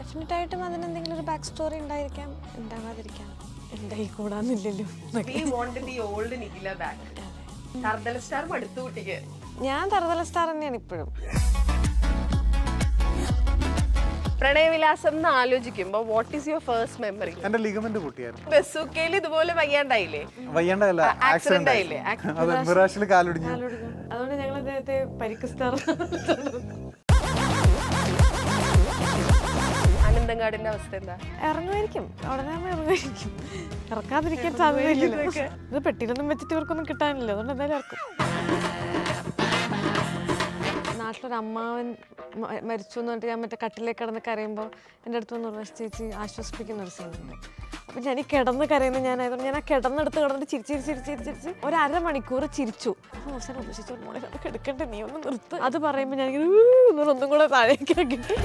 Definite ആയിട്ടും അതിനെന്തെങ്കിലും ഒരു ബാക്ക് സ്റ്റോറി ഉണ്ടായിരിക്കാം, ഉണ്ടാവാതിരിക്കാം, ഉണ്ടായി കൂടാന്നില്ലല്ലോ. ഞാൻ തറുതല സ്റ്റാർ തന്നെയാണ് ഇപ്പോഴും. പ്രണയവിലാസം എന്ന് ആലോചിക്കുമ്പോ what is your first memory? എന്റെ ലിഗമെന്റ് പൊട്ടിയായിരുന്നു. ബസ്സൂക്കയിൽ ഇതുപോലെ വയ്യാണ്ടായില്ലേ? വയ്യാണ്ടല്ല, ആക്സിഡന്റ് ആയില്ലേ? അതെ, മിറാഷിൽ കാലൊടിഞ്ഞു. അതുകൊണ്ട് ഞങ്ങൾ അദ്ദേഹത്തെ പരിക്ക് സ്റ്റാർ. അനന്തങ്കാടിന്റെ അവസ്ഥ എന്താ? ഇറങ്ങുമായിരിക്കും, ഉടനെ ഇറങ്ങുമായിരിക്കും. ഇറക്കാതിരിക്കാൻ സാധ്യതയില്ല. ഇത് പെട്ടിയിലൊന്നും വെച്ചിട്ട് ഇവർക്കൊന്നും കിട്ടാനില്ല, അതുകൊണ്ട് എന്തായാലും ഇറക്കും. നാട്ടിലൊരു അമ്മാവൻ മരിച്ചു എന്ന് പറഞ്ഞിട്ട് ഞാൻ മറ്റേ കട്ടിലേക്ക് കിടന്ന് കരയുമ്പോൾ എൻ്റെ അടുത്ത് വന്ന് ഉർവശി ചേച്ചി ആശ്വസിപ്പിക്കുന്ന ഒരു സീനുണ്ട്. അപ്പം ഞാൻ ഈ കിടന്ന് കരയുന്നത് ഞാനായതുകൊണ്ട് ഞാൻ ആ കിടന്നിടത്ത് കിടന്നിട്ട് ചിരിച്ച് ഒരു അരമണിക്കൂർ ചിരിച്ചു. അപ്പോൾ അവസാനം ഉർവശിച്ചു മോളെ നമുക്ക് എടുക്കണ്ടേ, നീ ഒന്ന് നിർത്ത്. അത് പറയുമ്പോൾ ഞാൻ ഒന്നും കൂടെ താഴേക്ക് ആക്കിയിട്ട്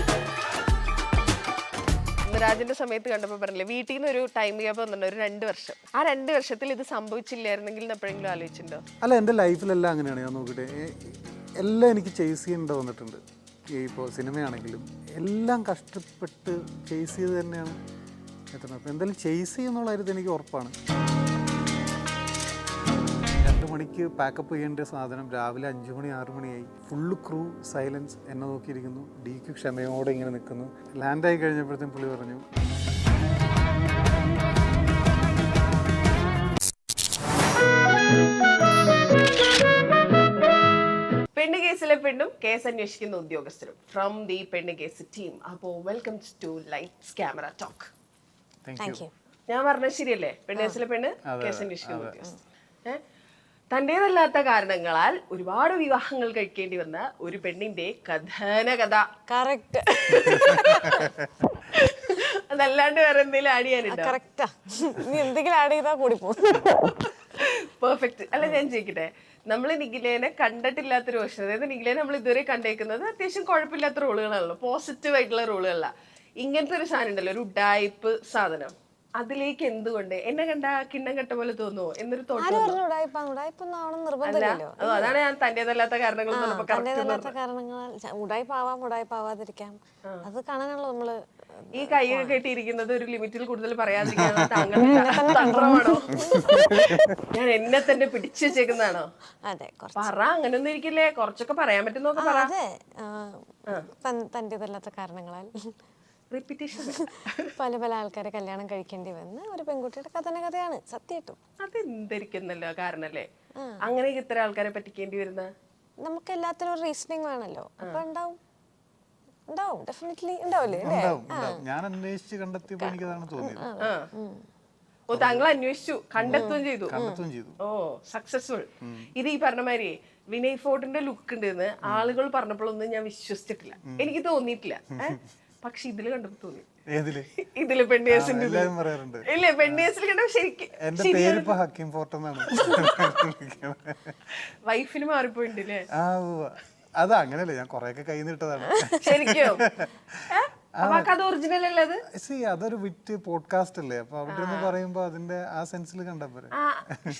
രാജിന്റെ സമയത്ത് കണ്ടപ്പോൾ പറഞ്ഞില്ലേ വീട്ടിൽ നിന്ന് ഒരു ടൈം ഗ്യാപ്പ് വന്നിട്ടുണ്ട്, ഒരു 2 വർഷം. ആ 2 വർഷത്തിൽ ഇത് സംഭവിച്ചില്ലായിരുന്നെങ്കിൽ എപ്പോഴെങ്കിലും ആലോചിച്ചിട്ടുണ്ടോ? അല്ല, എൻ്റെ ലൈഫിലെല്ലാം അങ്ങനെയാണ്. ഞാൻ നോക്കിയിട്ട് എല്ലാം എനിക്ക് ചേസ് ചെയ്യേണ്ട വന്നിട്ടുണ്ട്. ഇപ്പോൾ സിനിമയാണെങ്കിലും എല്ലാം കഷ്ടപ്പെട്ട് ചേസ് ചെയ്ത് തന്നെയാണ് എത്തുന്നത്. അപ്പോൾ എന്തായാലും ചേസ് ചെയ്യുന്നുള്ള കാര്യത്തിൽ എനിക്ക് ഉറപ്പാണ്. 2 മണിക്ക് പാക്കപ്പ് ചെയ്യേണ്ട സാധനം രാവിലെ 5 മണി 6 മണിയായി. ഫുള്ള് ക്രൂ സൈലൻസ്, എന്നെ നോക്കിയിരിക്കുന്നു. ഡിക്ക് ക്ഷമയോടെ ഇങ്ങനെ നിൽക്കുന്നു. ലാൻഡായി കഴിഞ്ഞപ്പോഴത്തേക്കും പുള്ളി പറഞ്ഞു, പെണ്ണ് കേസിലെ പെണ്ണും കേസ് അന്വേഷിക്കുന്ന ഉദ്യോഗസ്ഥരും from the Pennu case team. അപ്പോൾ welcome to lights camera talk. ഞാൻ പറഞ്ഞത് ശരിയല്ലേ? പെണ്ണ് കേസിലെ പെണ്ണ്, കേസ് അന്വേഷിക്കുന്ന ഉദ്യോഗസ്ഥർ. തന്റേതല്ലാത്ത കാരണങ്ങളാൽ ഒരുപാട് വിവാഹങ്ങൾ കഴിക്കേണ്ടി വന്ന ഒരു പെണ്ണിന്റെ കഥന. കറക്റ്റ്. അതല്ലാണ്ട് വേറെ എന്തെങ്കിലും ആഡ് ചെയ്യാനുണ്ടോ? കറക്റ്റാ, നീ എന്തെങ്കിലും ആഡ് ചെയ്താൽ കൂടി പോകും. പെർഫെക്റ്റ്. അല്ല, ഞാൻ ചോദിക്കട്ടെ, നമ്മൾ നിഖിലേനെ കണ്ടിട്ടില്ലാത്തൊരു വേർഷൻ, അതായത് നിഖിലേനെ നമ്മൾ ഇതുവരെ കണ്ടേക്കുന്നത് അത്യാവശ്യം കുഴപ്പമില്ലാത്ത റോളുകളാണല്ലോ, പോസിറ്റീവ് ആയിട്ടുള്ള റോളുകളല്ല. ഇങ്ങനത്തെ ഒരു സാധനം ഉണ്ടല്ലോ, ഒരു ഉഡായിപ്പ് സാധനം, അതിലേക്ക് എന്തുകൊണ്ട് എന്നെ കണ്ട കിണ്ണം കെട്ട പോലെ തോന്നുമോ എന്നൊരു തോട്ടം? അതാണ് ഞാൻ തന്റേതല്ലാത്ത കാരണങ്ങൾ ഉടായിപ്പാവാതിരിക്കാം, അത് കാണാനുള്ള നമ്മള് ഈ കൈയൊക്കെ കെട്ടിയിരിക്കുന്നത് ഒരു ലിമിറ്റിൽ കൂടുതൽ പറയാതിരിക്കാനുള്ള തന്ത്രമാണോ? ഞാൻ എന്നെ തന്നെ പിടിച്ചു വെച്ചേക്കുന്നതാണോ? അതെ, പറ, അങ്ങനെയൊന്നും ഇരിക്കില്ലേ, കുറച്ചൊക്കെ പറയാൻ പറ്റുന്നൊക്കെ പറ. തന്റേതല്ലാത്ത കാരണങ്ങളാൽ റിപ്പീറ്റേഷൻ പല പല ആൾക്കാരെ കല്യാണം കഴിക്കേണ്ടി വന്ന ഒരു പെൺകുട്ടിയുടെ കഥയാണ് സത്യമായിട്ടും. അതെന്തിരിക്കുന്നല്ലോ കാരണല്ലേ അങ്ങനെ ഇത്ര ആൾക്കാരെ പറ്റിക്കേണ്ടി വരുന്ന? നമുക്ക് എല്ലാത്തിനും ഒരു റീസണിങ് വേണല്ലോ. അപ്പൊ ഉണ്ടാവും, ഡെഫിനറ്റ്ലി ഉണ്ടാവില്ലേ? ഞാൻ അന്വേഷിച്ച് കണ്ടെത്തിയപ്പോൾ എനിക്ക് അതാണ് തോന്നിയത്. ഓ, താങ്കൾ അന്വേഷിച്ചു, കണ്ടെത്തുകയും ചെയ്തു. ഓ, സക്സസ്ഫുൾ. ഇത് ഈ പറഞ്ഞ മാതിരി വിനയ് ഫോർട്ടിന്റെ ലുക്ക് ഉണ്ടെന്ന് ആളുകൾ പറഞ്ഞപ്പോഴൊന്നും ഞാൻ വിശ്വസിച്ചിട്ടില്ല, എനിക്ക് തോന്നിയിട്ടില്ല. പക്ഷെ ഇതില് കണ്ടപ്പോ തോന്നി. ഇതില് പെണ്ണേഴ്സിന്റെ ഇല്ലേ, പെണ്ണേഴ്സിൽ കണ്ടപ്പോ ശരിക്കും വൈഫിന് മാറിപ്പോയിട്ടില്ലേ? അത് അങ്ങനെയല്ലേ, ഞാൻ കൊറേയൊക്കെ കൈ നീട്ടതാണ് ശരിക്കും. ഒറിജിനൽ അല്ലത്, അതൊരു വിറ്റ് പോഡ്കാസ്റ്റ് അല്ലേ, അപ്പൊ അവിടെ നിന്ന് പറയുമ്പോ അതിന്റെ ആ സെൻസിൽ കണ്ടപ്പോ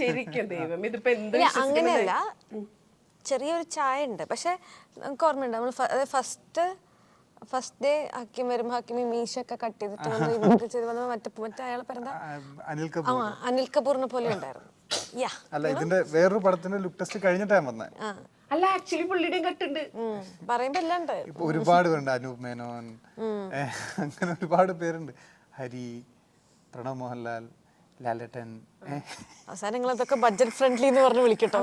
ശരിക്കും. ദൈവം, ഇതിപ്പോ എന്ത് അങ്ങനെയല്ല, ചെറിയൊരു ചായ ഉണ്ട്. പക്ഷെ നമുക്ക് ഓർമ്മയുണ്ട്, നമ്മൾ ഫസ്റ്റ് ഡേ ഹക്കിം വരുമ്പോ ഹക്കിമി മീശൊക്കെ കട്ട് ചെയ്തിട്ട് മറ്റേ അയാളെ പേരെന്താ, അനിൽ കപൂറിനെ പോലെ ഉണ്ടായിരുന്നു. അല്ല, ഇതിന്റെ വേറൊരു പടത്തിന്റെ ലുക്ക് ടെസ്റ്റ് കഴിഞ്ഞിട്ടാ വന്നേ. അല്ല, ആക്ച്വലി പുള്ളിയുടെയും കട്ടുണ്ട് പറയുമ്പോ എല്ലാം ഒരുപാട് പേരുണ്ട്. അനൂപ് മേനോൻ, അങ്ങനെ ഒരുപാട് പേരുണ്ട്. ഹരി, പ്രണവ് മോഹൻലാൽ, ലാലേട്ടൻ. അവസാനം നിങ്ങൾ അതൊക്കെ ബഡ്ജറ്റ് ഫ്രണ്ട്ലി എന്ന് പറഞ്ഞ് വിളിക്കട്ടോ.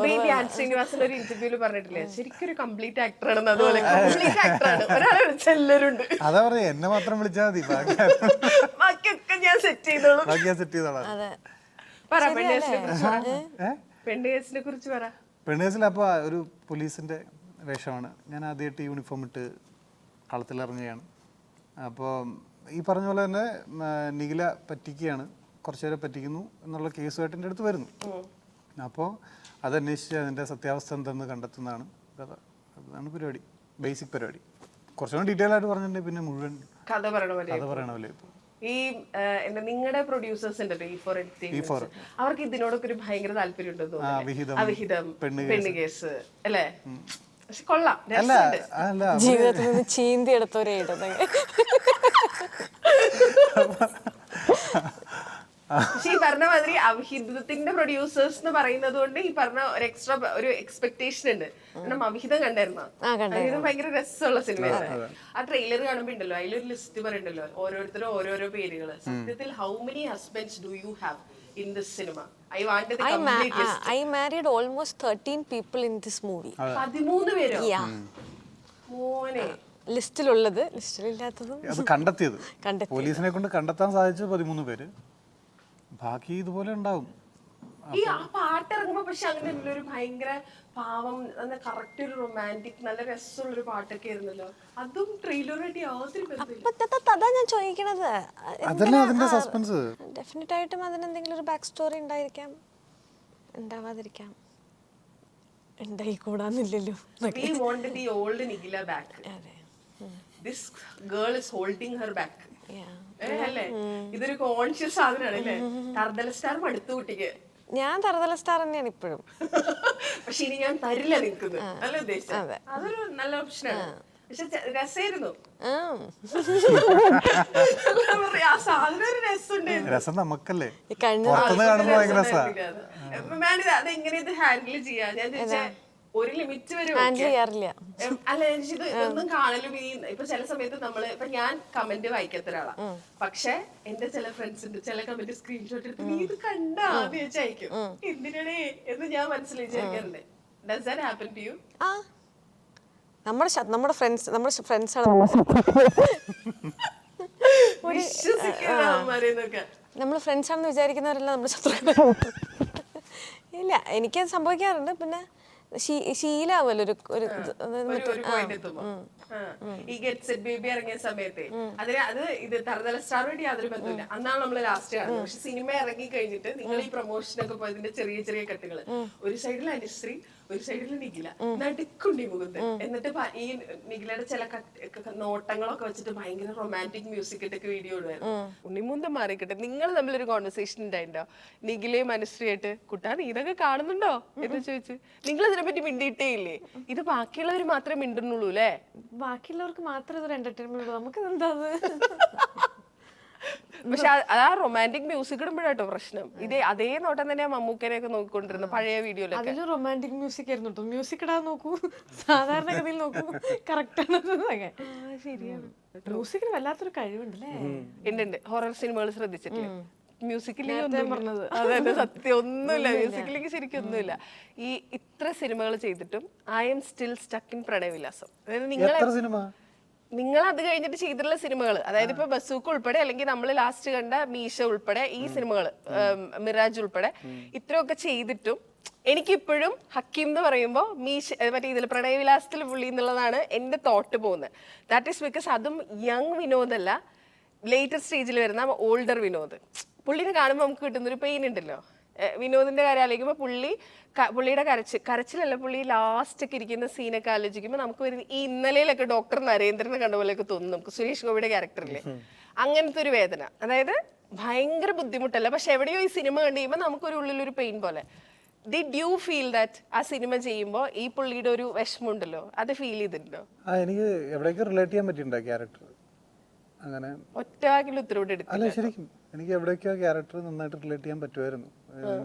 ശ്രീനിവാസൻ ഒരു ഇന്റർവ്യൂല് പറഞ്ഞിട്ടില്ലേ, ശരിക്കും ഒരു കംപ്ലീറ്റ് ആക്ടർ ആണെന്ന്. അതുപോലെ കംപ്ലീറ്റ് ആക്ടർ ആണ്, ഒരാളെ വിളിച്ച എല്ലാവരുണ്ട്. അതാ പറയാ, എന്നെ മാത്രം വിളിച്ചാൽ മതി, ബാക്കിയൊക്കെ ഞാൻ സെറ്റ് ചെയ്തോളാം. പെണ്ണേഴ്സിനെ കുറിച്ച് പറ. പെണ്ണേഴ്സിൽ അപ്പോൾ ഒരു പോലീസിന്റെ വേഷമാണ്. ഞാൻ ആദ്യമായിട്ട് യൂണിഫോം ഇട്ട് കളത്തിലിറങ്ങുകയാണ്. അപ്പോൾ ഈ പറഞ്ഞ പോലെ തന്നെ നിഖില പറ്റിക്കുകയാണ്, കുറച്ചുപേരെ പറ്റിക്കുന്നു എന്നുള്ള കേസുമായിട്ട് എൻ്റെ അടുത്ത് വരുന്നു. അപ്പോൾ അതന്വേഷിച്ച് അതിൻ്റെ സത്യാവസ്ഥ എന്തെന്ന് കണ്ടെത്തുന്നതാണ് അതാണ് പരിപാടി, ബേസിക് പരിപാടി. കുറച്ചുകൂടി ഡീറ്റെയിൽ ആയിട്ട് പറഞ്ഞിട്ടുണ്ടെങ്കിൽ പിന്നെ മുഴുവൻ കഥ പറയണ പോലെ. ഇപ്പോൾ ഈ നിങ്ങളുടെ പ്രൊഡ്യൂസേഴ്സ് ഉണ്ടല്ലോ, E4 അവർക്ക് ഇതിനോടൊക്കെ ഒരു ഭയങ്കര താല്പര്യം ഉണ്ടെന്ന് തോന്നുന്നു. അവിഹിതം, പെണ്ണ് കേസ് അല്ലേ? പക്ഷെ കൊള്ളാം, ജീവിതത്തിൽ നിന്ന് ചീന്തി എടുത്തവരെ പക്ഷെ ഈ പറഞ്ഞ മാതിരി അവിഹിതത്തിന്റെ പ്രൊഡ്യൂസേഴ്സ് എന്ന് പറയുന്നത് കൊണ്ട് ഈ പറഞ്ഞ ഒരു എക്സ്ട്രാ ഒരു എക്സ്പെക്ടേഷൻ ഉണ്ട്. കാരണം അവിഹിതം കണ്ടായിരുന്നോ? അവിഹിതം ഭയങ്കര രസമുള്ള സിനിമയാണ്. ആ ട്രെയിലർ കാണുമ്പോ ഉണ്ടല്ലോ അതിലൊരു ലിസ്റ്റ് പറയണ്ടല്ലോ, ഓരോരുത്തരും ഓരോരോ പേരുകള്. സത്യത്തിൽ how many husbands do you have in this cinema? I wanted the complete list. I married almost 13 people in this movie. 13 പേരോ? Yeah. മോനെ. ലിസ്റ്റിലുള്ളത് ലിസ്റ്റിലില്ലാത്തതും അത് കണ്ടെത്തിയത് പോലീസിനെ കൊണ്ട് കണ്ടെത്താൻ സാധിച്ചത് 13 പേര്. ബാക്കി ഇതുപോലെ ഉണ്ടാവും. ഈ ആ പാട്ട് ഇറങ്ങുമ്പോ പക്ഷെ അങ്ങനെ ഒരു ഭയങ്കര പാവം കറക്റ്റ് ഒരു റൊമാൻറ്റിക് നല്ല രസമുള്ള ഒരു പാട്ടൊക്കെ ആയിരുന്നല്ലോ. അതും ട്രെയിലറായിട്ട് യാതൊരു ബന്ധമില്ല. അതാ ഞാൻ ചോദിക്കണത്. അതല്ലേ അതിന്റെ സസ്പെൻസ്. ഡെഫിനറ്റ് ആയിട്ടും അതിനെന്തെങ്കിലും ഒരു ബാക്ക് സ്റ്റോറി ഉണ്ടായിരിക്കാം, ഉണ്ടാവാതിരിക്കാം, ഉണ്ടായിക്കൂടാന്നില്ലല്ലോ. We wanted the old Nigila back. This girl is holding her back. അല്ലേ? ഇതൊരു കോൺഷ്യസ് സാധനമാണ് അല്ലേ? തർദല സ്റ്റാർ മടുത്തു കുട്ടിക്ക്. ഞാൻ തറുതല സ്റ്റാർ തന്നെയാണ് ഇപ്പോഴും. പക്ഷെ ഇനി ഞാൻ തരില്ല നിൽക്കുന്നത് നല്ല ഉദ്ദേശം. അതൊരു നല്ല ഓപ്ഷനാണ്. പക്ഷെ രസമായിരുന്നു. ആ സാധനം ഒരു രസമുണ്ടായിരുന്നു. രസം നമുക്കല്ലേ അതെങ്ങനെ ഇത് ഹാൻഡിൽ ചെയ്യാ? ഞാൻ ചോദിച്ചാ ഒരു ലിമിറ്റ് വരെ അല്ല ഇത് ഒന്നും കാണലും ഈ ഇപ്പൊ ചില സമയത്ത് നമ്മള് ഇപ്പൊ ഞാൻ കമന്റ് വായിക്കാത്ത ഒരാളാ. പക്ഷെ എന്റെ ചില ഫ്രണ്ട്സ് ഉണ്ട്, ചില കമന്റ് സ്ക്രീൻഷോട്ട് എടുത്ത് നീ ഇത് കണ്ടാ എന്ന് ചോദിച്ചാൽ അയക്കും. എന്തിനാണേ എന്ന് ഞാൻ മനസ്സിൽ വിചാരിക്കാറുണ്ട്. Does that happen to you? നമ്മുടെ ഫ്രണ്ട്സാണ് നമ്മൾ ഫ്രണ്ട്സാണെന്ന് വിചാരിക്കുന്നവരെല്ലാം നമ്മുടെ ശത്രുക്കൾ. ഇല്ല, എനിക്കത് സംഭവിക്കാറുണ്ട്. പിന്നെ ശീലാവല്ലോ ഒരു പോയിന്റ് എത്തുമ്പോ. ഈ ഗെറ്റ് സെറ്റ് ബേബി ഇറങ്ങിയ സമയത്ത് അത് ഇത് തറുതല സ്റ്റാർ വേണ്ടി യാതൊരു ബന്ധമില്ല. അന്നാണ് നമ്മള് ലാസ്റ്റ് കാണുന്നത്. പക്ഷെ സിനിമ ഇറങ്ങി കഴിഞ്ഞിട്ട് നിങ്ങൾ ഈ പ്രൊമോഷനൊക്കെ പോയതിന്റെ ചെറിയ ചെറിയ കട്ടുകള്, ഒരു സൈഡിൽ അനുശ്രീ ഒരു സൈഡിൽ നിഖില നടുക്കുണ്ടി മുകുന്ദൻ. എന്നിട്ട് ഈ നിഖിലയുടെ ചില നോട്ടങ്ങളൊക്കെ വെച്ചിട്ട് ഭയങ്കര റൊമാൻറ്റിക് മ്യൂസിക് ഇട്ടൊക്കെ വീഡിയോ ഇടുവായിരുന്നു. ഉണ്ണിമുന്തം മാറിക്കട്ടെ. നിങ്ങൾ തമ്മിലൊരു കോൺവെർസേഷൻ ഉണ്ടായിട്ടോ നിഖിലയും അനുശ്രീയായിട്ട്? കുട്ടാ നീ ഇതൊക്കെ കാണുന്നുണ്ടോ എന്ന് ചോദിച്ചു. നിങ്ങൾ ഇതിനെ പറ്റി മിണ്ടിയിട്ടേ ഇല്ലേ? ഇത് ബാക്കിയുള്ളവർ മാത്രമേ മിണ്ടുന്നുള്ളൂ അല്ലേ? ബാക്കിയുള്ളവർക്ക് മാത്രമേ ഇതൊരു എന്റർടൈൻമെന്റ് ഉള്ളൂ. നമുക്ക് എന്താ പക്ഷെ ആ റൊമാൻറ്റിക് മ്യൂസിക് ഇടുമ്പോഴാട്ടോ പ്രശ്നം. ഇതേ അതേ നോട്ടം തന്നെ മമ്മൂക്കനെ ഒക്കെ നോക്കിക്കൊണ്ടിരുന്നു പഴയ വീഡിയോയിലൊക്കെ. അതിലും റൊമാൻറ്റിക് മ്യൂസിക് ആയിരുന്നു കേട്ടോ. മ്യൂസിക് ഇടാൻ നോക്കൂ, സാധാരണ ഗതിയിൽ നോക്കൂ, കറക്റ്റ് ആണ്. ശരിയാണ്, മ്യൂസിക്കിന് വല്ലാത്തൊരു കഴിവുണ്ടല്ലേ. ഉണ്ട്. ഹൊറർ സിനിമകൾ ശ്രദ്ധിച്ചിട്ടില്ലേ? മ്യൂസിക്കിലേക്ക് അതെ സത്യം ഒന്നുമില്ല. മ്യൂസിക്കിലേക്ക് ശരിക്കും ഒന്നുമില്ല. ഈ ഇത്ര സിനിമകൾ ചെയ്തിട്ടും I am still stuck in Pranayavilasam. അതായത് നിങ്ങൾ അത് കഴിഞ്ഞിട്ട് ചെയ്തിട്ടുള്ള സിനിമകൾ, അതായത് ഇപ്പൊ ബസൂക്ക് ഉൾപ്പെടെ അല്ലെങ്കിൽ നമ്മൾ ലാസ്റ്റ് കണ്ട മീശ ഉൾപ്പെടെ ഈ സിനിമകൾ, മിറാജ് ഉൾപ്പെടെ ഇത്രയൊക്കെ ചെയ്തിട്ടും എനിക്കിപ്പോഴും ഹക്കീം എന്ന് പറയുമ്പോൾ മറ്റേ ഇതിൽ പ്രണയവിലാസത്തിൽ പുള്ളി എന്നുള്ളതാണ് എന്റെ തോട്ട് പോകുന്നത്. ദാറ്റ് ഈസ് ബിക്കോസ് അതും യങ് വിനോദല്ല, ലേറ്റർ സ്റ്റേജിൽ വരുന്ന ഓൾഡർ വിനോദ്. പുള്ളിനെ കാണുമ്പോൾ നമുക്ക് കിട്ടുന്നൊരു പെയിൻ ഉണ്ടല്ലോ. വിനോദിന്റെ കാര്യം ആലോചിക്കുമ്പോൾ പുള്ളിയുടെ കരച്ചിലല്ല, പുള്ളി ലാസ്റ്റ് ഒക്കെ ഇരിക്കുന്ന സീനൊക്കെ ആലോചിക്കുമ്പോൾ നമുക്ക് വരുന്ന ഈ ഇന്നലെയിലൊക്കെ ഡോക്ടർ നരേന്ദ്രനെ കണ്ട പോലെയൊക്കെ തോന്നും നമുക്ക്. സുരേഷ് ഗോപിയുടെ ക്യാരക്ടറില്ലേ അങ്ങനത്തെ ഒരു വേദന. അതായത് ഭയങ്കര ബുദ്ധിമുട്ടല്ല, പക്ഷെ എവിടെയോ ഈ സിനിമ കണ്ടു കഴിയുമ്പോൾ നമുക്കൊരു ഉള്ളിലൊരു പെയിൻ പോലെ. ഡിഡ് യു ഫീൽ ദാറ്റ് ആ സിനിമ ചെയ്യുമ്പോൾ ഈ പുള്ളിയുടെ ഒരു വിഷമമുണ്ടല്ലോ, അത് ഫീൽ ചെയ്തിട്ടുണ്ടോ? എനിക്ക് എവിടെയൊക്കെ റിലേറ്റ് ചെയ്യാൻ പറ്റിയിട്ടുണ്ടോ ക്യാരക്ടർ? അങ്ങനെ ഒറ്റവാക്കിൽ ഉത്തരവിട്ട് എടുത്തു. അല്ല ശരിക്കും എനിക്ക് എവിടെയൊക്കെയോ ക്യാരക്ടർ നന്നായിട്ട് റിലേറ്റ് ചെയ്യാൻ പറ്റുമായിരുന്നു.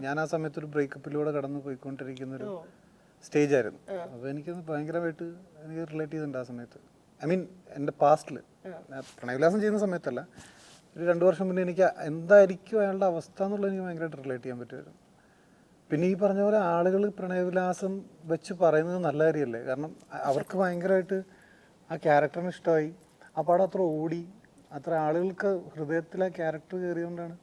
ഞാൻ ആ സമയത്ത് ഒരു ബ്രേക്കപ്പിലൂടെ കടന്നു പോയിക്കൊണ്ടിരിക്കുന്ന ഒരു സ്റ്റേജ് ആയിരുന്നു. അപ്പോൾ എനിക്കത് ഭയങ്കരമായിട്ട് എനിക്ക് റിലേറ്റ് ചെയ്തിട്ടുണ്ട് ആ സമയത്ത്. ഐ മീൻ എൻ്റെ പാസ്റ്റിൽ പ്രണയവിലാസം ചെയ്യുന്ന സമയത്തല്ല, ഒരു 2 വർഷം മുന്നേ എനിക്ക് എന്തായിരിക്കും അയാളുടെ അവസ്ഥ എന്നുള്ളത് എനിക്ക് ഭയങ്കരമായിട്ട് റിലേറ്റ് ചെയ്യാൻ പറ്റുമായിരുന്നു. പിന്നെ ഈ പറഞ്ഞ പോലെ ആളുകൾ പ്രണയവിലാസം വെച്ച് പറയുന്നത് നല്ല കാര്യമല്ലേ? കാരണം അവർക്ക് ഭയങ്കരമായിട്ട് ആ ക്യാരക്ടറിന് ഇഷ്ടമായി, ആ പടം അത്ര ഓടി, അത്ര ആളുകൾക്ക് ഹൃദയത്തിൽ ആ ക്യാരക്ടർ കയറിയോണ്ടാണ്.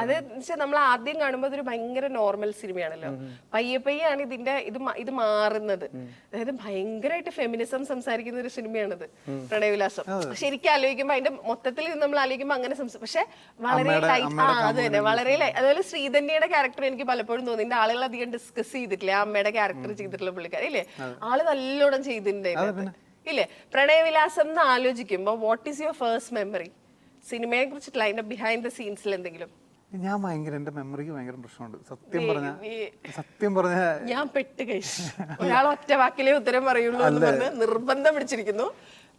അത് നമ്മൾ ആദ്യം കാണുമ്പോൾ അതൊരു ഭയങ്കര നോർമൽ സിനിമയാണല്ലോ. പയ്യാണ് ഇത് മാറുന്നത്. അതായത് ഭയങ്കരമായിട്ട് ഫെമിനിസം സംസാരിക്കുന്ന ഒരു സിനിമയാണിത് പ്രണയവിലാസം. ശരിക്കും ആലോചിക്കുമ്പോൾ അതിന്റെ മൊത്തത്തിൽ നമ്മൾ ആലോചിക്കുമ്പോൾ അങ്ങനെ പക്ഷെ വളരെ ലൈറ്റ്. അത് തന്നെ വളരെ ലൈറ്റ്. അതുപോലെ ശ്രീധന്യയുടെ ക്യാരക്ടർ എനിക്ക് പലപ്പോഴും തോന്നി ഇതിന്റെ ആളുകൾ അധികം ഡിസ്കസ് ചെയ്തിട്ടില്ല. അമ്മയുടെ ക്യാരക്ടർ ചെയ്തിട്ടുള്ള പുള്ളിക്കാരില്ലേ, ആള് നല്ലോണം ചെയ്തിട്ടുണ്ട് ഇല്ലേ? പ്രണയവിലാസം എന്ന് ആലോചിക്കുമ്പോൾ what is your first memory സിനിമയെ കുറിച്ചിട്ടുള്ള അതിന്റെ ബിഹൈൻഡ് ദ സീൻസിൽ എന്തെങ്കിലും? ഞാൻ ഭയങ്കര എന്റെ മെമ്മറിക്ക് ഭയങ്കര പ്രശ്നമുണ്ട് സത്യം പറഞ്ഞ ഞാൻ പെട്ട് കഴിച്ചു. ഒരാൾ ഒറ്റ വാക്കിലേ ഉത്തരം പറയുള്ളൂ എന്ന് പറഞ്ഞ് നിർബന്ധം പിടിച്ചിരിക്കുന്നു.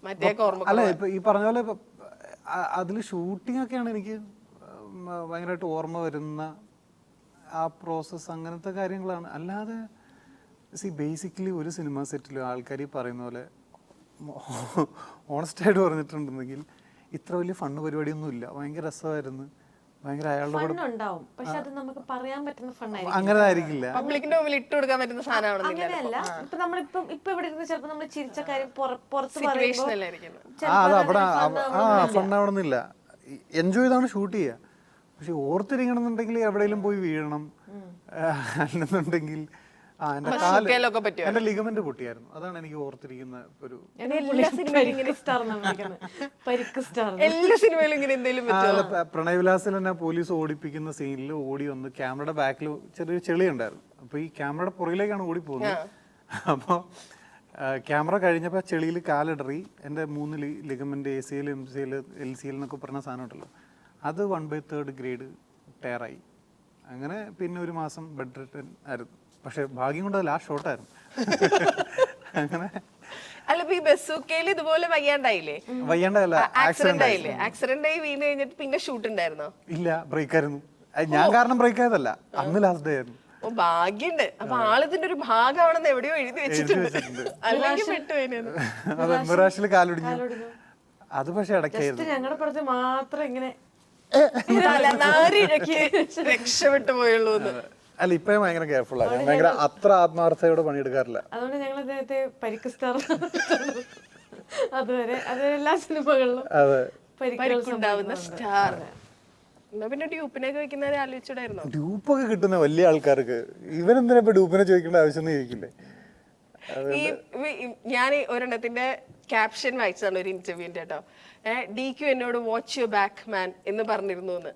മറ്റേ അല്ല ഇപ്പൊ ഈ പറഞ്ഞ പോലെ അതിൽ ഷൂട്ടിംഗ് ഒക്കെയാണ് എനിക്ക് ഭയങ്കരമായിട്ട് ഓർമ്മ വരുന്ന ആ പ്രോസസ്സ്, അങ്ങനത്തെ കാര്യങ്ങളാണ്. അല്ലാതെ ബേസിക്കലി ഒരു സിനിമ സെറ്റിലും ആൾക്കാർ ഈ പറയുന്ന പോലെ ഓണസ്റ്റായിട്ട് പറഞ്ഞിട്ടുണ്ടെങ്കിൽ ഇത്ര വലിയ ഫണ്ണ് പരിപാടിയൊന്നും ഇല്ല. ഭയങ്കര രസമായിരുന്നു, ഭയങ്കര അയാളുടെ കൂടെ ഉണ്ടാവും, പക്ഷെ അത് നമുക്ക് പറയാൻ പറ്റുന്ന ഫണ്ണായിരിക്കും. അങ്ങനെ ആയിരിക്കില്ല. പബ്ലിക്കിന്റെ മുമ്പിൽ ഇട്ട് കൊടുക്കാൻ പറ്റുന്ന സാധനമാണെന്നില്ല. അങ്ങനെയല്ല, ഇപ്പൊ നമ്മളിപ്പം ഇവിടെ ഇരുന്ന് ചിലപ്പോ നമ്മൾ ചിരിച്ച കാര്യം പുറത്ത് അത് അവിടെ ഫണ്ണാവണമെന്നില്ല. എൻജോയ് ചെയ്താണ് ഷൂട്ട് ചെയ്യുക. പക്ഷെ ഓർത്തിരിക്കണം എന്നുണ്ടെങ്കിൽ എവിടെയെങ്കിലും പോയി വീഴണം, അല്ലെന്നുണ്ടെങ്കിൽ എന്റെ ലിഗമെന്റ് പൊട്ടിയായിരുന്നു. അതാണ് എനിക്ക് ഓർത്തിരിക്കുന്ന ഒരു എല്ലാ സിനിമയിലും ഇങ്ങനെ എന്തെങ്കിലും പ്രണയവിലാസിൽ തന്നെ പോലീസ് ഓടിപ്പിക്കുന്ന സീനിൽ ഓടി വന്ന് ക്യാമറയുടെ ബാക്കിൽ ചെറിയൊരു ചെളി ഉണ്ടായിരുന്നു. അപ്പൊ ഈ ക്യാമറയുടെ പുറകിലേക്കാണ് ഓടി പോകുന്നത്. അപ്പോൾ ക്യാമറ കഴിഞ്ഞപ്പോൾ ചെളിയിൽ കാലിടറി എൻ്റെ 3 ലിഗമെന്റ് ACL MCL LCL എന്നൊക്കെ പറഞ്ഞ സാധനം ഉണ്ടല്ലോ, അത് 1/3 ഗ്രേഡ് ടയറായി. അങ്ങനെ പിന്നെ ഒരു മാസം ബെഡ് റിട്ടേൺ ആയിരുന്നു. പക്ഷെ ഭാഗ്യം കൊണ്ട് ലാസ്റ്റ് ഷോട്ടായിരുന്നു. അങ്ങനെ അല്ല, ഈ ബസൂക്കയിൽ ഇതുപോലെ വയ്യാണ്ടായില്ലേ? വയ്യാണ്ടല്ല, ആക്സിഡന്റ് ആയില്ലേ? ആക്സിഡന്റ് ആയി വീണ് കഴിഞ്ഞിട്ട് പിന്നെ ഷൂട്ട് ഉണ്ടായിരുന്നോ? ഇല്ല, ബ്രേക്ക് ആയിരുന്നു. ഞാൻ കാരണം ബ്രേക്ക് ആയതല്ല, അന്ന് ലാസ്റ്റ് ഡേ ആയിരുന്നു. ഓ, ഭാഗ്യണ്ട്. അപ്പൊ ആളിതിന്റെ ഒരു ഭാഗമാണെന്ന് എവിടെയോ എഴുതി വെച്ചിട്ടുണ്ട്. അല്ലെങ്കിൽ പെട്ടുപോയിന് കാലൊടിഞ്ഞു. അത് പക്ഷെ ഇടയ്ക്കായിരുന്നു. ഞങ്ങളുടെ പുറത്ത് മാത്രം ഇങ്ങനെ രക്ഷപ്പെട്ടു പോയുള്ളൂ. അല്ല, ഇപ്പൊ ഭയങ്കര കെയർഫുൾ ആണ്. ഭയങ്കര അത്ര ആത്മാർത്ഥതയോടെ പണിയെടുക്കാറില്ല. അതുകൊണ്ട് ഞങ്ങൾ അദ്ദേഹത്തെ പരിക്ക് സ്റ്റാർ അതുവരെ എല്ലാ സിനിമകളിലും പരിക്കുണ്ടാവുന്ന സ്റ്റാർ. പിന്നെ ഡ്യൂപ്പിനൊക്കെ വെക്കുന്നവരെ ആലോചിച്ചിടായിരുന്നോ? ഡ്യൂപ്പൊക്കെ കിട്ടുന്ന വലിയ ആൾക്കാർക്ക് ഇവരെന്തിനാ ഇപ്പൊ ഡ്യൂപ്പിനെ ചോദിക്കേണ്ട ആവശ്യം ചോദിക്കില്ലേ? ഞാൻ ഒരെണ്ണത്തിന്റെ ക്യാപ്ഷൻ വായിച്ചതാണ് ഒരു ഇന്റർവ്യൂവിന്റെ കേട്ടോ. DQ എന്നോട് വാച്ച് യുവർ ബാക്ക് മാൻ എന്ന് പറഞ്ഞിരുന്നു എന്ന്.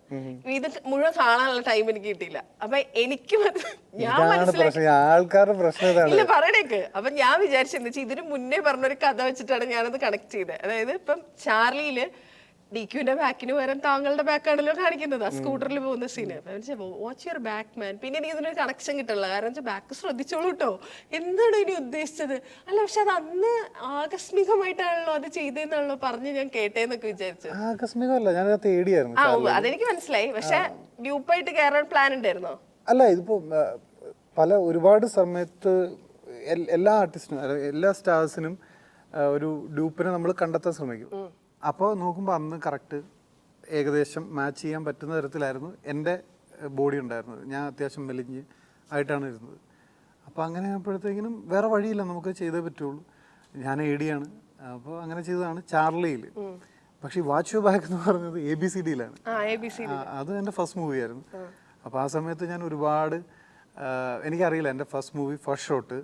ഇത് മുഴുവൻ കാണാനുള്ള ടൈം എനിക്ക് കിട്ടിയില്ല. അപ്പൊ എനിക്ക് ഞാൻ ആൾക്കാരുടെ പ്രശ്നം ഇല്ല പറയണേക്ക്. അപ്പൊ ഞാൻ വിചാരിച്ചെന്ന് വെച്ചാൽ ഇതിന് മുന്നേ പറഞ്ഞൊരു കഥ വെച്ചിട്ടാണ് ഞാനത് കണക്ട് ചെയ്തത്. അതായത് ഇപ്പം ചാർലിയില് DQന്റെ ബാക്കിന് പകരം താങ്കളുടെ ബാക്കാണല്ലോ കാണിക്കുന്നത്, ആ സ്കൂട്ടറിൽ പോകുന്ന സീന്. വാച്ച് യുവർ ബാക്ക് മാൻ. പിന്നെ എനിക്ക് ഇതിനൊരു കണക്ഷൻ കിട്ടില്ല. കാരണം വെച്ചാൽ ബാക്ക് ശ്രദ്ധിച്ചോളൂ കേട്ടോ, എന്താണ് ഇനി ഉദ്ദേശിച്ചത്. അല്ല, പക്ഷെ അത് അന്ന് ആകസ്മികമായിട്ടാണല്ലോ അത് ചെയ്തതെന്നാണല്ലോ പറഞ്ഞ് ഞാൻ കേട്ടേന്നൊക്കെ വിചാരിച്ചു. ആകസ്മികമല്ല, ഞാൻ തേടിയായിരുന്നു. അതെനിക്ക് മനസ്സിലായി. പക്ഷെ ഡ്യൂപ്പായിട്ട് കയറാൻ പ്ലാൻ ഉണ്ടായിരുന്നോ? അല്ല, ഇതിപ്പോ ഒരുപാട് സമയത്ത് എല്ലാ ആർട്ടിസ്റ്റിനും എല്ലാ സ്റ്റാർസിനും ഒരു ഡ്യൂപ്പിനെ നമ്മൾ കണ്ടെത്താൻ ശ്രമിക്കും. അപ്പോൾ നോക്കുമ്പോൾ അന്ന് കറക്റ്റ് ഏകദേശം മാച്ച് ചെയ്യാൻ പറ്റുന്ന തരത്തിലായിരുന്നു എൻ്റെ ബോഡി ഉണ്ടായിരുന്നത്. ഞാൻ അത്യാവശ്യം മെലിഞ്ഞ് ആയിട്ടാണ് ഇരുന്നത്. അപ്പോൾ അങ്ങനെ ആയപ്പോഴത്തേക്കിനും വേറെ വഴിയില്ല, നമുക്ക് ചെയ്തേ പറ്റുള്ളൂ. ഞാൻ AD-യാണ്. അപ്പോൾ അങ്ങനെ ചെയ്തതാണ് ചാർലിയിൽ. പക്ഷേ ഈ വാച്ച് യുവർ ബാക്ക് എന്ന് പറഞ്ഞത് ABCD-യിലാണ്. അത് എൻ്റെ ഫസ്റ്റ് മൂവിയായിരുന്നു. അപ്പോൾ ആ സമയത്ത് ഞാൻ ഒരുപാട് എനിക്കറിയില്ല, എൻ്റെ ഫസ്റ്റ് മൂവി ഫസ്റ്റ് ഷോട്ട്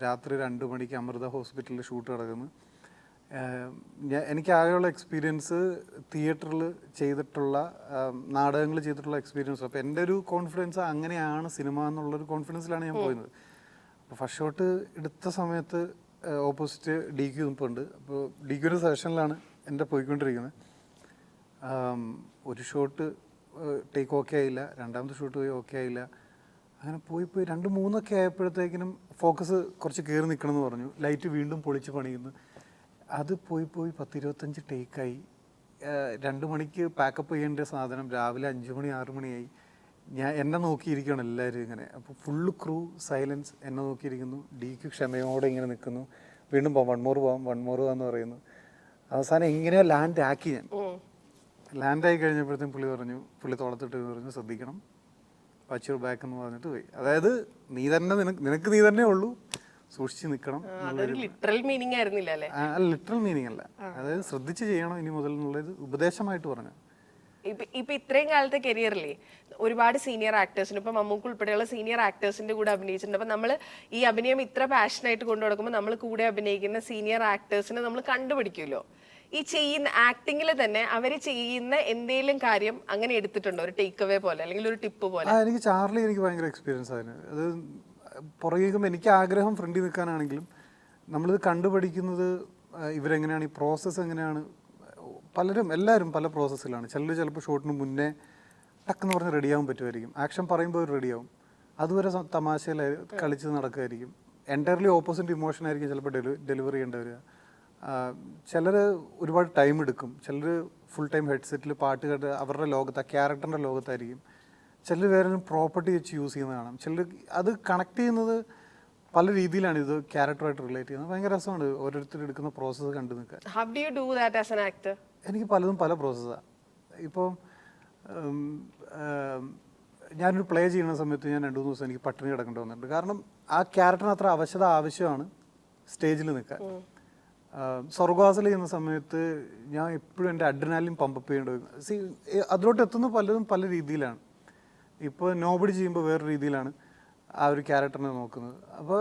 രാത്രി 2 മണിക്ക് അമൃത ഹോസ്പിറ്റലിൽ ഷൂട്ട് നടക്കുന്നു. എനിക്ക് ആകെയുള്ള എക്സ്പീരിയൻസ് തിയേറ്ററിൽ ചെയ്തിട്ടുള്ള നാടകങ്ങൾ ചെയ്തിട്ടുള്ള എക്സ്പീരിയൻസ്. അപ്പോൾ എൻ്റെ ഒരു കോൺഫിഡൻസ് അങ്ങനെയാണ് സിനിമ എന്നുള്ളൊരു കോൺഫിഡൻസിലാണ് ഞാൻ പോയത്. അപ്പോൾ ഫസ്റ്റ് ഷോട്ട് എടുത്ത സമയത്ത് ഓപ്പോസിറ്റ് DQ നിൽപ്പുണ്ട്. അപ്പോൾ DQൻ്റെ സെഷനിലാണ് എൻ്റെ പോയിക്കൊണ്ടിരിക്കുന്നത്. ഒരു ഷോട്ട് ടേക്ക് ഓക്കെ ആയില്ല, രണ്ടാമത്തെ ഷൂട്ട് പോയി ഓക്കെ ആയില്ല. അങ്ങനെ പോയി 2, 3 ആയപ്പോഴത്തേക്കിനും ഫോക്കസ് കുറച്ച് കയറി നിൽക്കണം എന്ന് പറഞ്ഞു. ലൈറ്റ് വീണ്ടും പൊളിച്ച് പണിയുന്നു. അത് പോയി 10-25 ടേക്കായി. 2 മണിക്ക് പാക്കപ്പ് ചെയ്യേണ്ട സാധനം രാവിലെ 5 മണി 6 മണിയായി. എന്നെ നോക്കിയിരിക്കുകയാണ് എല്ലാവരും ഇങ്ങനെ. അപ്പോൾ ഫുള്ള് ക്രൂ സൈലൻസ്, എന്നെ നോക്കിയിരിക്കുന്നു. DQ ക്ഷമയോടെ ഇങ്ങനെ നിൽക്കുന്നു. വീണ്ടും പോവാം, 1 more പോവാന്ന് പറയുന്നു. അവസാനം എങ്ങനെയോ ലാൻഡ് ആക്കി. ഞാൻ ലാൻഡായി കഴിഞ്ഞപ്പോഴത്തേക്കും പുള്ളി തോളത്തിട്ട് പറഞ്ഞു, ശ്രദ്ധിക്കണം, വാച്ച് യുവർ ബാക്ക് എന്ന് പറഞ്ഞിട്ട് പോയി. അതായത് നിനക്ക് നീ തന്നെ ഉള്ളൂ, സൂക്ഷിച്ച് നിൽക്കണം. ലിറ്ററൽ മീനിങ് ആയിരുന്നില്ല അല്ലേ? ലിറ്ററൽ മീനിങ് അല്ല, അതായത് ശ്രദ്ധിച്ച് ചെയ്യണം ഇനി മുതൽ എന്നുള്ളത് ഉപദേശമായിട്ട് പറഞ്ഞു. ഇപ്പൊ ഇത്രയും കാലത്തെ കരിയറിലെ ഒരുപാട് സീനിയർ ആക്ടേഴ്സിന്, ഇപ്പൊ മമ്മൂക്ക് ഉൾപ്പെടെയുള്ള സീനിയർ ആക്ടേഴ്സിന്റെ കൂടെ അഭിനയിച്ചിട്ടുണ്ട്. അപ്പൊ നമ്മൾ ഈ അഭിനയം ഇത്ര പാഷനായിട്ട് കൊണ്ടു നടക്കുമ്പോൾ നമ്മൾ കൂടെ അഭിനയിക്കുന്ന സീനിയർ ആക്ടേഴ്സിനെ നമ്മൾ കണ്ടുപിടിക്കുമല്ലോ. ഈ ചെയ്യുന്ന ആക്ടിങ്ങിൽ തന്നെ അവർ ചെയ്യുന്ന എന്തെങ്കിലും കാര്യം അങ്ങനെ എടുത്തിട്ടുണ്ടോ, ഒരു ടേക്ക് അവേ പോലെ അല്ലെങ്കിൽ ഒരു ടിപ്പ് പോലെ? എനിക്ക് ചാർലി എനിക്ക് ഭയങ്കര എക്സ്പീരിയൻസ് ആയിരുന്നു. അത് പുറകേക്കും എനിക്ക് ആഗ്രഹം ഫ്രണ്ടിൽ നിൽക്കാനാണെങ്കിലും നമ്മളിത് കണ്ടുപഠിക്കുന്നത് ഇവരെങ്ങനെയാണ്, ഈ പ്രോസസ്സ് എങ്ങനെയാണ്. എല്ലാവരും പല പ്രോസസ്സിലാണ്. ചിലപ്പോൾ ഷോട്ടിന് മുന്നേ ടക്കെന്ന് പറഞ്ഞ് റെഡിയാവാൻ പറ്റുമായിരിക്കും. ആക്ഷൻ പറയുമ്പോൾ റെഡിയാവും. അതുവരെ തമാശയിൽ കളിച്ച് നടക്കുമായിരിക്കും. എൻറ്റയർലി ഓപ്പോസിറ്റ് ഇമോഷൻ ആയിരിക്കും ചിലപ്പോൾ ഡെലിവറി ചെയ്യേണ്ടി വരിക. ചിലർ ഒരുപാട് ടൈം എടുക്കും, ചിലർ ഫുൾ ടൈം ഹെഡ്സെറ്റിൽ പാട്ട് കേട്ട് അവരുടെ ലോകത്ത് ആ ക്യാരക്ടറിൻ്റെ ലോകത്തായിരിക്കും. ചിലർ വേറെ പ്രോപ്പർട്ടി വെച്ച് യൂസ് ചെയ്യുന്നത് കാണാം. ചിലർ അത് കണക്ട് ചെയ്യുന്നത് പല രീതിയിലാണ്, ഇത് ക്യാരക്ടറായിട്ട് റിലേറ്റ് ചെയ്യുന്നത്. ഭയങ്കര രസമാണ് ഓരോരുത്തർ എടുക്കുന്ന പ്രോസസ്സ് കണ്ടു നിൽക്കാൻ. How do you do that as an actor? എനിക്ക് പലതും പല പ്രോസസ്സാണ്. ഇപ്പോൾ ഞാനൊരു പ്ലേ ചെയ്യുന്ന സമയത്ത് ഞാൻ 2-3 ദിവസം എനിക്ക് പട്ടിണി കിടക്കേണ്ടി വന്നിട്ടുണ്ട്. കാരണം ആ ക്യാരക്ടറിന് അത്ര ആവശ്യമാണ് സ്റ്റേജിൽ നിൽക്കാൻ. സ്വർഗവാസിൽ ചെയ്യുന്ന സമയത്ത് ഞാൻ എപ്പോഴും എൻ്റെ അഡ്രിനാലിൻ പമ്പപ്പ് ചെയ്യേണ്ടി വരും. അതിലോട്ട് എത്തുന്ന പലതും പല രീതിയിലാണ്. ഇപ്പോൾ നോബഡി ചെയ്യുമ്പോൾ വേറെ രീതിയിലാണ് ആ ഒരു ക്യാരക്ടറിനെ നോക്കുന്നത്. അപ്പോൾ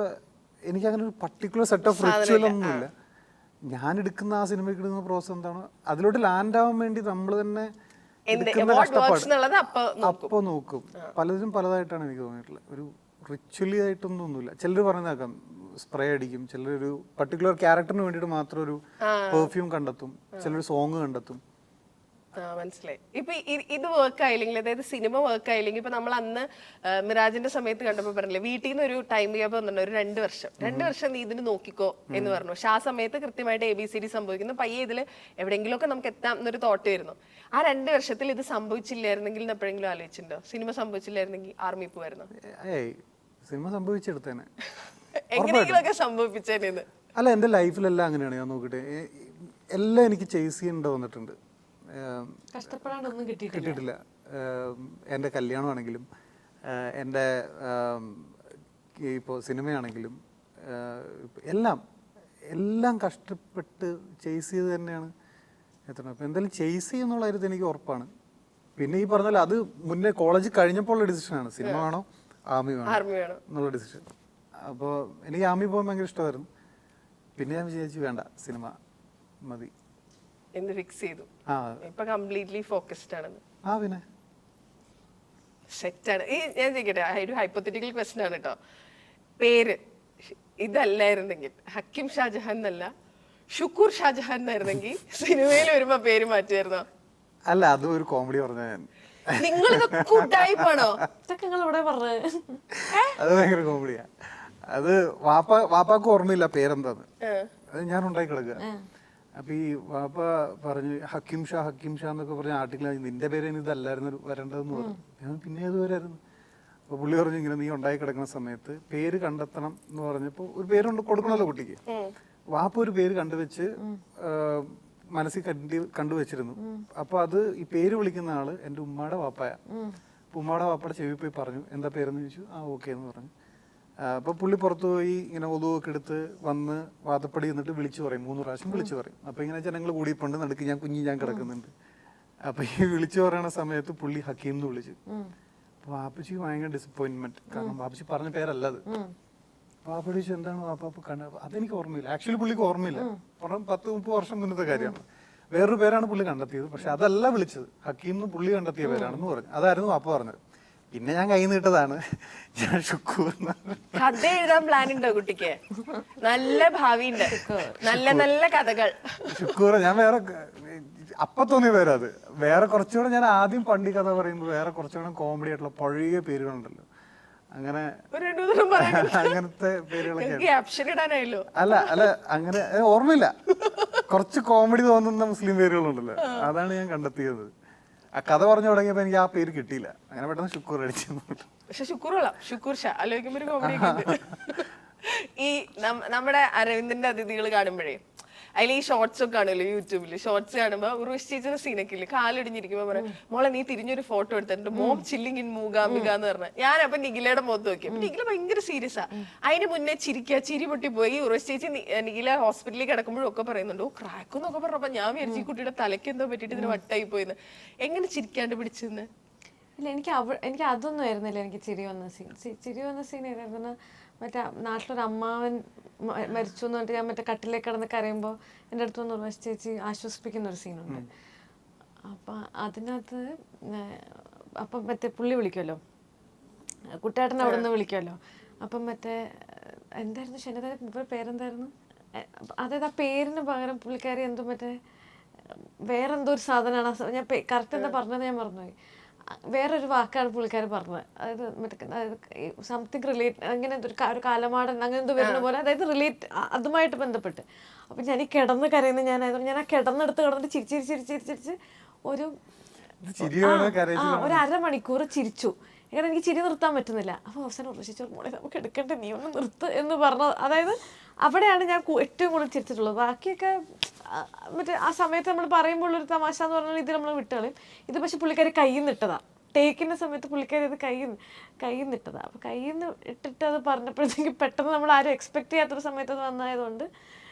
എനിക്കങ്ങനെ ഒരു പർട്ടിക്കുലർ സെറ്റ് ഓഫ് റിച്വലൊന്നുമില്ല. ഞാൻ എടുക്കുന്ന ആ സിനിമയ്ക്ക് എടുക്കുന്ന പ്രോസസ് എന്താണോ അതിലോട്ട് ലാൻഡ് ആവാൻ വേണ്ടി നമ്മൾ തന്നെ അപ്പോൾ നോക്കും. പലതിനും പലതായിട്ടാണ് എനിക്ക് തോന്നിയിട്ടുള്ളത്. ഒരു റിച്വലി ആയിട്ടൊന്നുമില്ല. ചിലർ പറയുന്നേക്കാം സ്പ്രേ അടിക്കും, ചിലരൊരു പർട്ടിക്കുലർ ക്യാരക്ടറിന് വേണ്ടിയിട്ട് മാത്രം ഒരു പെർഫ്യൂം കണ്ടെത്തും, ചിലർ സോങ് കണ്ടെത്തും. മനസ്സിലായി. ഇപ്പൊ ഇത് വർക്ക് ആയില്ലെങ്കിൽ, അതായത് സിനിമ വർക്ക് ആയില്ലെങ്കിൽ, ഇപ്പൊ നമ്മൾ അന്ന് മിറാജിന്റെ സമയത്ത് കണ്ടപ്പോ പറഞ്ഞില്ലേ വീട്ടിൽ നിന്ന് ഒരു ടൈം ഗ്യാപ്പ് വന്നിട്ടുണ്ട്, ഒരു 2 വർഷം നീ ഇതിന് നോക്കിക്കോ എന്ന് പറഞ്ഞു. പക്ഷെ ആ സമയത്ത് കൃത്യമായിട്ട് ABCD സംഭവിക്കുന്നു. പയ്യെ ഇതില് എവിടെയെങ്കിലുമൊക്കെ നമുക്ക് എത്താം എന്നൊരു തോട്ട് വരുന്നു. ആ 2 വർഷത്തിൽ ഇത് സംഭവിച്ചില്ലായിരുന്നെങ്കിൽ എപ്പോഴെങ്കിലും ആലോചിച്ചിട്ടുണ്ടോ? സിനിമ സംഭവിച്ചില്ലായിരുന്നെങ്കിൽ ആർമി പോവായിരുന്നു? സിനിമ സംഭവിച്ചെടുത്തേനെ, എങ്ങനെയെങ്കിലൊക്കെ സംഭവിപ്പിച്ചേനെ. അല്ല, എൻ്റെ ലൈഫിലെല്ലാം അങ്ങനെയാണ്. ഞാൻ നോക്കിട്ടെ, എല്ലാം എനിക്ക് ചേസ് ചെയ്യേണ്ട വന്നിട്ടുണ്ട്. കഷ്ടപ്പെടാനൊന്നും കിട്ടിയിട്ടില്ല. എൻ്റെ കല്യാണമാണെങ്കിലും എൻ്റെ ഇപ്പോൾ സിനിമയാണെങ്കിലും എല്ലാം കഷ്ടപ്പെട്ട് ചേസ് ചെയ്ത് തന്നെയാണ് എത്തണം. അപ്പോൾ എന്തായാലും ചേസ് ചെയ്യുന്നുള്ള കാര്യത്തിൽ എനിക്ക് ഉറപ്പാണ്. പിന്നെ ഈ പറഞ്ഞാൽ അത് മുന്നേ കോളേജ് കഴിഞ്ഞപ്പോൾ ഉള്ള ഡിസിഷനാണ്, സിനിമ വേണോ ആർമി വേണോ എന്നുള്ള ഡിസിഷൻ. അപ്പോൾ എനിക്ക് ആർമി പോകാൻ ഭയങ്കര ഇഷ്ടമായിരുന്നു. പിന്നെ ഞാൻ വിചാരിച്ചു വേണ്ട, സിനിമ മതി എന്ന് ഫിക്സ് ചെയ്തു. ഇപ്പൊ കംപ്ലീറ്റ്ലി ഫോക്കസ്ഡ് ആണ്. പിന്നെ സെറ്റാണ്. ഈ ഞാൻ ചോദിക്കട്ടെ, ഒരു ഹൈപ്പോത്തറ്റിക്കൽ ക്വസ്റ്റൻ ആണ് കേട്ടോ. പേര് ഇതല്ലായിരുന്നെങ്കിൽ, ഹക്കീം ഷാജഹാൻ എന്നല്ല ഷുക്കൂർ ഷാജഹാൻ എന്നായിരുന്നെങ്കിൽ സിനിമയിൽ വരുമ്പോ പേര് മാറ്റുമായിരുന്നോ? അല്ല, അത് ഒരു കോമഡി പറഞ്ഞ നിങ്ങളിതൊക്കെ കൂട്ടായിപ്പാണോ? അത് ഭയങ്കര കോമഡിയാ. അത് വാപ്പാക്ക് ഓർമ്മയില്ല പേരെന്താന്ന്. അത് ഞാൻ ഉണ്ടാക്കി കിടക്കുക. അപ്പൊ ഈ വാപ്പ പറഞ്ഞു ഹക്കീം ഷാ എന്നൊക്കെ പറഞ്ഞ ആർട്ടിക്കിൾ, നിന്റെ പേര് ഇതല്ലായിരുന്നു വരേണ്ടതെന്ന് പറഞ്ഞു. ഞാൻ പിന്നെ ഏത് പേരായിരുന്നു? അപ്പൊ പുള്ളി പറഞ്ഞു ഇങ്ങനെ നീ ഉണ്ടായി കിടക്കുന്ന സമയത്ത് പേര് കണ്ടെത്തണം എന്ന് പറഞ്ഞപ്പോ ഒരു പേരുണ്ട് കൊടുക്കണമല്ലോ കുട്ടിക്ക്. വാപ്പ ഒരു പേര് കണ്ടുവെച്ച് മനസ്സിൽ കണ്ടുവച്ചിരുന്നു. അപ്പൊ അത് ഈ പേര് വിളിക്കുന്ന ആള് എന്റെ ഉമ്മാടെ വാപ്പായ. ഉമ്മാടെ വാപ്പയുടെ ചെവി പോയി പറഞ്ഞു എന്താ പേരെന്ന് ചോദിച്ചു. ഓക്കെ എന്ന് പറഞ്ഞു. അപ്പൊ പുള്ളി പുറത്തു പോയി ഇങ്ങനെ ഒതുവൊക്കെ എടുത്ത് വന്ന് വാതപ്പടി എന്നിട്ട് വിളിച്ചു പറയും, 3 പ്രാവശ്യം വിളിച്ചു പറയും. അപ്പൊ ഇങ്ങനെ ജനങ്ങൾ കൂടിയിട്ടുണ്ട്, നടുക്ക് ഞാൻ കിടക്കുന്നുണ്ട്. അപ്പൊ ഈ വിളിച്ചു പറയുന്ന സമയത്ത് പുള്ളി ഹക്കീം എന്ന് വിളിച്ചു. അപ്പൊ വാപ്പച്ചിക്ക് ഭയങ്കര ഡിസപ്പോയിന്റ്മെന്റ്, കാരണം വാപ്പച്ചി പറഞ്ഞ പേരല്ല അത്. വാപ്പ ചോദിച്ചു എന്താണ് വാപ്പ കണ്ടത്? അതെനിക്ക് ഓർമ്മയില്ല. ആക്ച്വലി പുള്ളിക്ക് ഓർമ്മയില്ല, 10-30 വർഷം മുന്നത്തെ കാര്യമാണ്. വേറൊരു പേരാണ് പുള്ളി കണ്ടെത്തിയത്, പക്ഷെ അതല്ല വിളിച്ചത്. ഹക്കീം എന്ന് പുള്ളി കണ്ടെത്തിയ പേരാണെന്ന് പറഞ്ഞു. അതായിരുന്നു വാപ്പ പറഞ്ഞത്. പിന്നെ ഞാൻ കൈ നീട്ടതാണ് ഞാൻ ഷുക്കൂർ. കഥ എഴുതാൻ പ്ലാൻ ഉണ്ടോ കുട്ടിക്ക്? നല്ല ഭാവിയുണ്ട്, നല്ല കഥകൾ. ഷുക്കൂർ ഞാൻ വേറെ അപ്പൊ തോന്നിയ പേരാ അത്. വേറെ കുറച്ചുകൂടെ ഞാൻ ആദ്യം പണ്ടി കഥ പറയുമ്പോൾ വേറെ കുറച്ചുകൂടെ കോമഡി ആയിട്ടുള്ള പഴയ പേരുകളുണ്ടല്ലോ, അങ്ങനെ അങ്ങനത്തെ പേരുകളൊക്കെ. അല്ല അങ്ങനെ ഓർമ്മയില്ല. കുറച്ച് കോമഡി തോന്നുന്ന മുസ്ലിം പേരുകളുണ്ടല്ലോ, അതാണ് ഞാൻ കണ്ടെത്തിയത്. ആ കഥ പറഞ്ഞു തുടങ്ങിയപ്പോ എനിക്ക് ആ പേര് കിട്ടിയില്ല, അങ്ങനെ പെട്ടെന്ന് ഷുക്കൂർ അടിച്ചു. പക്ഷെ ഷുക്കൂർ ഷാ ആലോചിക്കുമ്പോ ഒരു കോമഡി. ഈ നമ്മുടെ അരവിന്ദന്റെ അതിഥികൾ കാണുമ്പോഴേ അതിൽ ഈ ഷോർട്സ് ഒക്കെ കാണുമല്ലോ യൂട്യൂബില്. ഷോർട്സ് കാണുമ്പോ ഉർവശി ചേച്ചിയുടെ സീനൊക്കെ ഇല്ലേ, കാലിടിഞ്ഞിരിക്കുമ്പോ പറയാം മോളെ നീ തിരിഞ്ഞൊരു ഫോട്ടോ എടുത്തിട്ടുണ്ട്, മോം ചില്ലിങ് ഇൻ മൂകാംബിക എന്ന് പറഞ്ഞ. ഞാൻ അപ്പൊ നിഖിലയുടെ മുഖത്ത് നോക്കി. അപ്പൊ നിഖില ഭയങ്കര സീരിയസ് ആ. അതിന് മുന്നേ ചിരി പൊട്ടി പോയി. ഉർവശി ചേച്ചി നിഖില ഹോസ്പിറ്റലിൽ കിടക്കുമ്പോഴും ഒക്കെ പറയുന്നുണ്ട് ക്രാക്ക് എന്നൊക്കെ പറഞ്ഞപ്പോ ഞാൻ വിചാരിച്ചു ഈ കുട്ടിയുടെ തലയ്ക്ക് എന്തോ പറ്റിയിട്ട് ഇതിന് വട്ടായി പോയിന്ന്. എങ്ങനെ ചിരിക്കാണ്ട് പിടിച്ചെന്ന്? ഇല്ല, എനിക്ക് അതൊന്നും ആയിരുന്നില്ല. എനിക്ക് ചിരി വന്ന സീൻ ഏതായിരുന്നു? മറ്റേ നാട്ടിലൊരു അമ്മാവൻ മരിച്ചു എന്ന് പറഞ്ഞിട്ട് ഞാൻ മറ്റേ കട്ടിലേക്ക് കിടന്ന് കരയുമ്പോൾ എൻ്റെ അടുത്ത് വന്ന് ഉർവശി ചേച്ചി ആശ്വസിപ്പിക്കുന്ന ഒരു സീനുണ്ട്. അപ്പം അതിനകത്ത് അപ്പം മറ്റേ പുള്ളി വിളിക്കുമല്ലോ, കുട്ടേട്ടൻ അവിടെ നിന്ന് വിളിക്കുമല്ലോ. അപ്പം മറ്റേ എന്തായിരുന്നു ഷെനത പേരെന്തായിരുന്നു? അതായത് ആ പേരിന് പകരം പുള്ളിക്കാരി എന്തോ മറ്റേ വേറെന്തോ ഒരു സാധനമാണ്. ഞാൻ കറക്റ്റ് എന്താ പറഞ്ഞത് ഞാൻ മറന്നുപോയി. വേറൊരു വാക്കാണ് പുള്ളിക്കാരൻ പറഞ്ഞത്. അതായത് മറ്റേ സംതിങ് റിലേറ്റ് അങ്ങനെ ഒരു കാലമാടൻ അങ്ങനെ എന്തോ വരുന്ന പോലെ, അതായത് റിലേറ്റ് അതുമായിട്ട് ബന്ധപ്പെട്ട്. അപ്പം ഞാൻ ഈ കിടന്ന് കരയുന്ന ഞാനായതുകൊണ്ട് ഞാൻ ആ കിടന്നെടുത്ത് കിടന്നിട്ട് ചിരിച്ച് ഒരു ഒരു അരമണിക്കൂർ ചിരിച്ചു. കാരണം എനിക്ക് ചിരി നിർത്താൻ പറ്റുന്നില്ല. അപ്പോൾ അവസാനം ഉറപ്പിച്ചു, മോളെ നമുക്ക് എടുക്കണ്ടേ, നീ ഒന്ന് നിർത്ത് എന്ന് പറഞ്ഞത്. അതായത് അവിടെയാണ് ഞാൻ ഏറ്റവും കൂടുതൽ ചിരിച്ചിട്ടുള്ളത്. ബാക്കിയൊക്കെ മറ്റേ ആ സമയത്ത് നമ്മൾ പറയുമ്പോൾ ഒരു തമാശ എന്ന് പറഞ്ഞാൽ ഇത് നമ്മൾ വിട്ടുകളയും. ഇത് പക്ഷെ പുള്ളിക്കാരി കയ്യിൽ നിന്ന് ഇട്ടതാണ്. ടേക്കിൻ്റെ സമയത്ത് പുള്ളിക്കാരി ഇത് കയ്യിൽ നിന്ന് ഇട്ടതാണ്. അപ്പോൾ കയ്യിൽ നിന്ന് ഇട്ടിട്ട് അത് പറഞ്ഞപ്പോഴത്തേക്ക് പെട്ടെന്ന് നമ്മൾ ആരും എക്സ്പെക്ട് ചെയ്യാത്തൊരു സമയത്ത് അത് വന്നതായതുകൊണ്ട്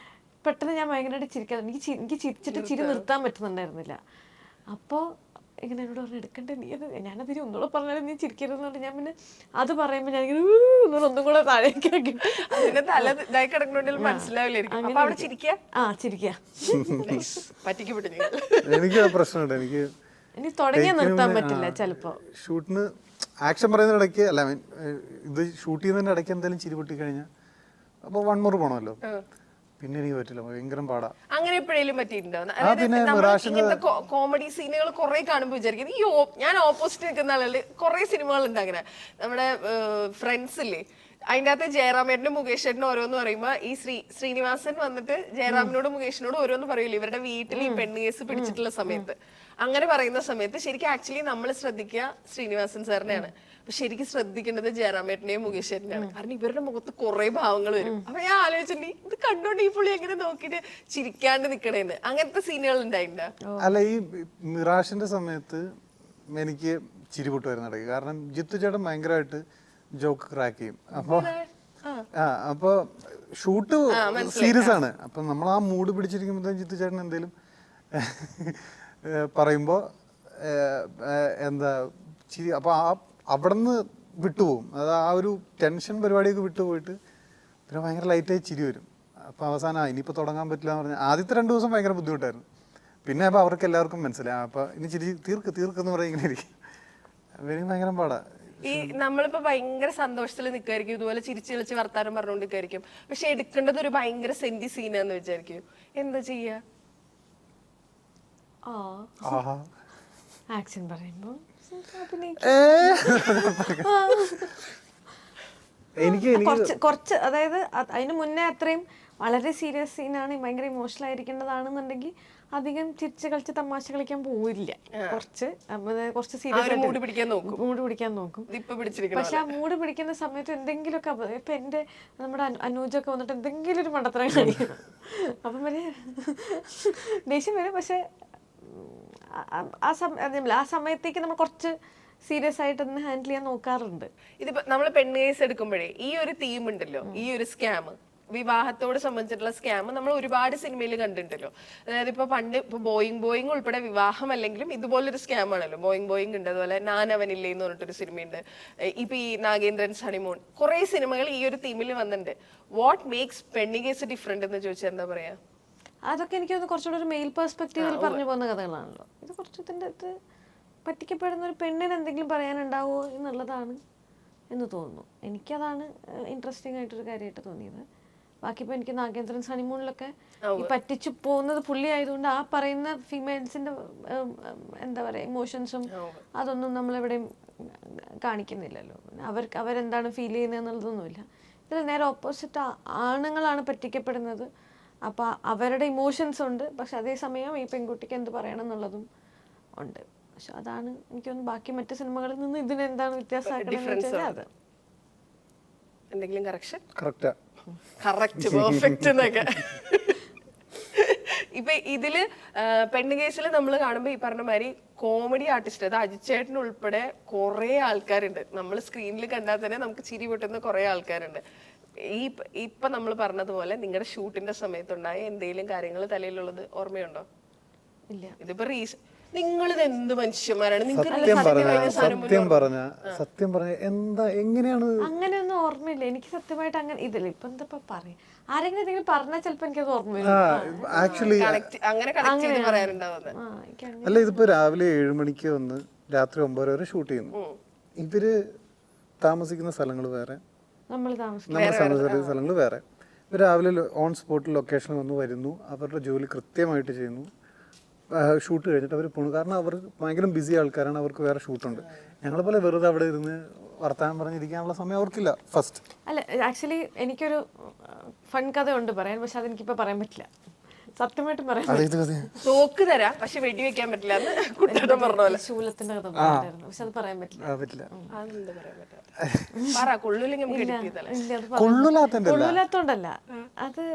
പെട്ടെന്ന് ഞാൻ ഭയങ്കരമായിട്ട് ചിരിക്കാൻ, എനിക്ക് ചിരിച്ചിട്ട് ചിരി നിർത്താൻ പറ്റുന്നുണ്ടായിരുന്നില്ല. അപ്പോൾ ഇങ്ങനെ എന്നോട് പറഞ്ഞു, എടുക്കണ്ടേ നീ അത്, ഞാനതിന് ഒന്നുകൂടെ പറഞ്ഞാലും നീ ചിരിക്കരുതെന്ന് പറഞ്ഞിട്ട് ഞാൻ പിന്നെ അത് പറയുമ്പോൾ ഞാനിങ്ങനെ ഒന്നും കൂടെ താഴേക്ക് ചിരിക്കുക. എനിക്ക് പ്രശ്നമുണ്ട്. എനിക്ക് തുടങ്ങിയാൽ നിർത്താൻ പറ്റില്ല ചിലപ്പോ. ഷൂട്ടിന് ആക്ഷൻ പറയുന്നതിനിടയ്ക്ക് അല്ല, ഇത് ഷൂട്ട് ചെയ്യുന്നതിന്റെ ഇടയ്ക്ക് എന്തെങ്കിലും ചിരി പൊട്ടി കഴിഞ്ഞാൽ അപ്പോൾ 1 more പോകണമല്ലോ. പിന്നെ എനിക്ക് പറ്റില്ല, ഭയങ്കര പാടാ. അങ്ങനെ എപ്പോഴേലും പറ്റിയിട്ടുണ്ടോ? കോമഡി സീനുകൾ കുറെ കാണുമ്പോൾ വിചാരിക്കുന്നത് ഞാൻ ഓപ്പോസിറ്റ് നിൽക്കുന്ന ആളുകൾ കുറെ സിനിമകളുണ്ട് അങ്ങനെ. നമ്മുടെ ഫ്രണ്ട്സ് ഇല്ലേ, അതിൻ്റെ അകത്ത് ജയറാമേട്ടനും മുകേഷേട്ടനും ഓരോന്ന് പറയുമ്പോൾ ഈ ശ്രീനിവാസൻ വന്നിട്ട് ജയറാമിനോടും മുകേഷിനോടും ഓരോന്ന് പറയൂലേ ഇവരുടെ വീട്ടിൽ ഈ പെണ്ണ് കേസ് പിടിച്ചിട്ടുള്ള സമയത്ത്. അങ്ങനെ പറയുന്ന സമയത്ത് ശരിക്കും ആക്ച്വലി നമ്മൾ ശ്രദ്ധിക്കുക ശ്രീനിവാസൻ സാറിനെയാണ്, പക്ഷെ ശരിക്കും ശ്രദ്ധിക്കേണ്ടത് ജയറാമേട്ടനെയും മുകേഷേട്ടനെയാണ്. കാരണം ഇവരുടെ മുഖത്ത് കുറെ ഭാവങ്ങൾ വരും. അപ്പൊ ഞാൻ ആലോചിച്ചിട്ടുണ്ട്, ഇത് കണ്ടോണ്ട് ഈ പുള്ളി എങ്ങനെ നോക്കിയിട്ട് ചിരിക്കാണ്ട് നിക്കണേന്ന്. അങ്ങനത്തെ സീനുകൾ ഉണ്ടായിട്ടുണ്ടോ? അല്ല, ഈ മിറാഷിന്റെ സമയത്ത് എനിക്ക് ചിരി പൊട്ടുമായിരുന്നു ഇടയ്ക്ക്. കാരണം ജിത്തു ചേട്ടൻ ഭയങ്കരമായിട്ട് ജോക്ക് ക്രാക്ക് ചെയ്യും. അപ്പൊ ഷൂട്ട് സീരിയസ് ആണ്. അപ്പൊ നമ്മൾ ആ മൂഡ് പിടിച്ചിരിക്കുമ്പോഴത്തേക്കും ജിത്തു ചേട്ടൻ എന്തെങ്കിലും പറയുമ്പോ എന്താ ചിരി, അപ്പൊ അവിടെ നിന്ന് വിട്ടുപോകും. അത് ആ ഒരു ടെൻഷൻ പരിപാടിയൊക്കെ വിട്ടുപോയിട്ട് പിന്നെ ഭയങ്കര ലൈറ്റായി ചിരി വരും. അപ്പോൾ അവസാനം ഇനിയിപ്പോൾ തുടങ്ങാൻ പറ്റില്ല എന്ന് പറഞ്ഞാൽ ആദ്യത്തെ 2 ദിവസം ഭയങ്കര ബുദ്ധിമുട്ടായിരുന്നു. പിന്നെ അപ്പോൾ അവർക്ക് എല്ലാവർക്കും മനസ്സിലായി, അപ്പോൾ ഇനി ചിരി തീർക്കെന്ന് പറയും. ഇങ്ങനെ ഇരിക്കും, ഭയങ്കര പാടാ. ഈ നമ്മളിപ്പോ ഭയങ്കര സന്തോഷത്തിൽ നിൽക്കായിരിക്കും, ഇതുപോലെ ചിരിച്ചു കളിച്ച് വർത്താനം പറഞ്ഞുകൊണ്ടിരിക്കായിരിക്കും. പക്ഷെ എടുക്കേണ്ടത് ഒരു ഭയങ്കര സെന്റി സീനാന്ന് വിചാരിക്കും, എന്താ ചെയ്യാ? ആക്ഷൻ പറയുമ്പോ കുറച്ച് അതായത് അതിന് മുന്നേ അത്രയും വളരെ സീരിയസ് സീനാണ്, ഭയങ്കര ഇമോഷണൽ ആയിരിക്കേണ്ടതാണെന്നുണ്ടെങ്കിൽ അധികം ചിരിച്ച് കളിച്ച് തമാശ കളിക്കാൻ പോവില്ല. കുറച്ച് സീരിയസ് മൂഡ് പിടിക്കാൻ നോക്കും. പക്ഷെ ആ മൂഡ് പിടിക്കുന്ന സമയത്ത് എന്തെങ്കിലുമൊക്കെ, ഇപ്പൊ നമ്മുടെ അനൂജൊക്കെ വന്നിട്ട് എന്തെങ്കിലും ഒരു മണ്ടത്തരം കാണിക്കും. അപ്പം വരെ ദേഷ്യം വരും. പക്ഷെ ആ സമയത്തേക്ക് നമ്മൾ കുറച്ച് സീരിയസ് ആയിട്ട് തന്നെ ഹാൻഡിൽ ചെയ്യാൻ നോക്കാറുണ്ട്. ഇതിപ്പോ നമ്മൾ പെണ്ണ് കേസ് എടുക്കുമ്പോഴേ ഈ ഒരു തീം ഉണ്ടല്ലോ, ഈ ഒരു സ്കാം, വിവാഹത്തോട് സംബന്ധിച്ചിട്ടുള്ള സ്കാം നമ്മൾ ഒരുപാട് സിനിമയിൽ കണ്ടിട്ടുണ്ടല്ലോ. അതായത് ഇപ്പൊ പണ്ട് ഇപ്പൊ ബോയിങ് ഉൾപ്പെടെ വിവാഹം അല്ലെങ്കിലും ഇതുപോലൊരു സ്കാം ആണല്ലോ. ബോയിങ് ഉണ്ട്, അതുപോലെ നാനവനില്ലേ എന്ന് പറഞ്ഞിട്ടൊരു സിനിമയുണ്ട്. ഇപ്പൊ ഈ നാഗേന്ദ്രൻ ഹണിമൂൺ, കുറെ സിനിമകൾ ഈ ഒരു തീമിൽ വന്നിട്ടുണ്ട്. വാട്ട് മേക്സ് പെണ്ണ് കേസ് ഡിഫറെന്റ് എന്ന് ചോദിച്ചാൽ എന്താ പറയാ? അതൊക്കെ എനിക്ക് കുറച്ചുകൂടെ ഒരു മെയിൽ പെർസ്പെക്റ്റീവിൽ പറഞ്ഞു പോകുന്ന കഥകളാണല്ലോ. ഇത് കുറച്ച് ഇതിൻ്റെ അകത്ത് പറ്റിക്കപ്പെടുന്ന ഒരു പെണ്ണിന് എന്തെങ്കിലും പറയാനുണ്ടാവുമോ എന്നുള്ളതാണ് എന്ന് തോന്നുന്നു. എനിക്കതാണ് ഇൻട്രസ്റ്റിംഗ് ആയിട്ടൊരു കാര്യമായിട്ട് തോന്നിയത്. ബാക്കി ഇപ്പോൾ എനിക്ക് നാഗേന്ദ്രൻ ഹണിമൂണിലൊക്കെ ഈ പറ്റിച്ചു പോകുന്നത് പുള്ളി ആയതുകൊണ്ട് ആ പറയുന്ന ഫീമെയിൽസിൻ്റെ എന്താ പറയുക ഇമോഷൻസും അതൊന്നും നമ്മളെവിടെയും കാണിക്കുന്നില്ലല്ലോ. അവരെന്താണ് ഫീൽ ചെയ്യുന്നത് എന്നുള്ളതൊന്നുമില്ല. ഇതിൽ നേരെ ഓപ്പോസിറ്റ് ആണുങ്ങളാണ് പറ്റിക്കപ്പെടുന്നത്. അപ്പോൾ അവരുടെ ഇമോഷൻസ് ഉണ്ട്, പക്ഷെ അതേസമയം ഈ പെൺകുട്ടിക്ക് എന്ത് പറയണം എന്നുള്ളതും ഉണ്ട്. പക്ഷെ അതാണ് എനിക്കൊന്ന് ബാക്കി മറ്റു സിനിമകളിൽ നിന്ന് ഇതിനെന്താണ് വ്യത്യാസമാക്കുന്നത്. അത് എന്തെങ്കിലും കറക്ഷൻ കറക്റ്റ് പെർഫെക്റ്റ് എന്നൊക്കെ. ഇപ്പൊ ഇതില് പെണ്ണ് കേസിൽ നമ്മൾ കാണുമ്പോൾ ഈ പറഞ്ഞ മാതിരി കോമഡി ആർട്ടിസ്റ്റ്, അത് അജിച്ചേട്ടൻ ഉൾപ്പെടെ കുറെ ആൾക്കാരുണ്ട്. നമ്മൾ സ്ക്രീനിൽ കണ്ടാൽ തന്നെ നമുക്ക് ചിരി പൊട്ടുന്ന കുറെ ആൾക്കാരുണ്ട്. ഇപ്പൊ നമ്മൾ പറഞ്ഞതുപോലെ നിങ്ങളുടെ ഷൂട്ടിന്റെ സമയത്തുണ്ടായ എന്തെങ്കിലും കാര്യങ്ങൾ തലയിലുള്ളത് ഓർമ്മയുണ്ടോ? ഇല്ല. ഇതിപ്പോ നിങ്ങളിത് എന്ത് മനുഷ്യന്മാരാണ്. സത്യം പറഞ്ഞ എന്താ എങ്ങനെയാണ് അങ്ങനെയൊന്നും ഓർമ്മയില്ല എനിക്ക് സത്യമായിട്ട്. അങ്ങനെ ഇതില്ല. ഇപ്പൊ എന്താ പറയാ, ആരെങ്കിലും എന്തെങ്കിലും പറഞ്ഞാൽ ചിലപ്പോ എനിക്കത് ഓർമ്മയില്ല. ആക്ച്വലി അല്ല, ഇതിപ്പോ രാവിലെ 7 മണിക്ക് വന്ന് രാത്രി 9 വരെ ഷൂട്ട് ചെയ്യുന്നു. ഇവര് താമസിക്കുന്ന സ്ഥലങ്ങൾ വേറെ, നമ്മൾ താമസിക്കുന്ന സ്ഥലങ്ങൾ വേറെ. രാവിലെ ഓൺ സ്പോട്ടിൽ ലൊക്കേഷനിൽ വന്ന് വരുന്നു, അവരുടെ ജോലി കൃത്യമായിട്ട് ചെയ്യുന്നു. ഷൂട്ട് കഴിഞ്ഞിട്ട് അവർ പോണു. കാരണം അവർ ഭയങ്കര ബിസി ആൾക്കാരാണ്, അവർക്ക് വേറെ ഷൂട്ടുണ്ട്. ഞങ്ങളെ പോലെ വെറുതെ അവിടെ ഇരുന്ന് വർത്താനം പറഞ്ഞിരിക്കാനുള്ള സമയം അവർക്കില്ല. ഫസ്റ്റ് അല്ല, ആക്ച്വലി എനിക്കൊരു ഫൺ കഥ ഉണ്ട് പറയാൻ, പക്ഷെ അതെനിക്കിപ്പോൾ പറയാൻ പറ്റില്ല. സത്യമായിട്ടും പറയാൻ തോക്ക് തരാം പക്ഷെ വെടിവെക്കാൻ പറ്റില്ല എന്ന് കുട്ടിയോട് പറഞ്ഞ പോലെ. ശൂലത്തിന്റെ കഥ പറഞ്ഞായിരുന്നു, പക്ഷെ അത് പറയാൻ പറ്റില്ല. പറ്റില്ല. അതെന്താ പറയാൻ പറ്റാ? പറ, കൊള്ളൂല്ലെങ്കിൽ നമുക്ക് edit ചെയ്താലോ. ഇല്ല, അത് കൊള്ളൂലാത്തോണ്ടല്ല, അത്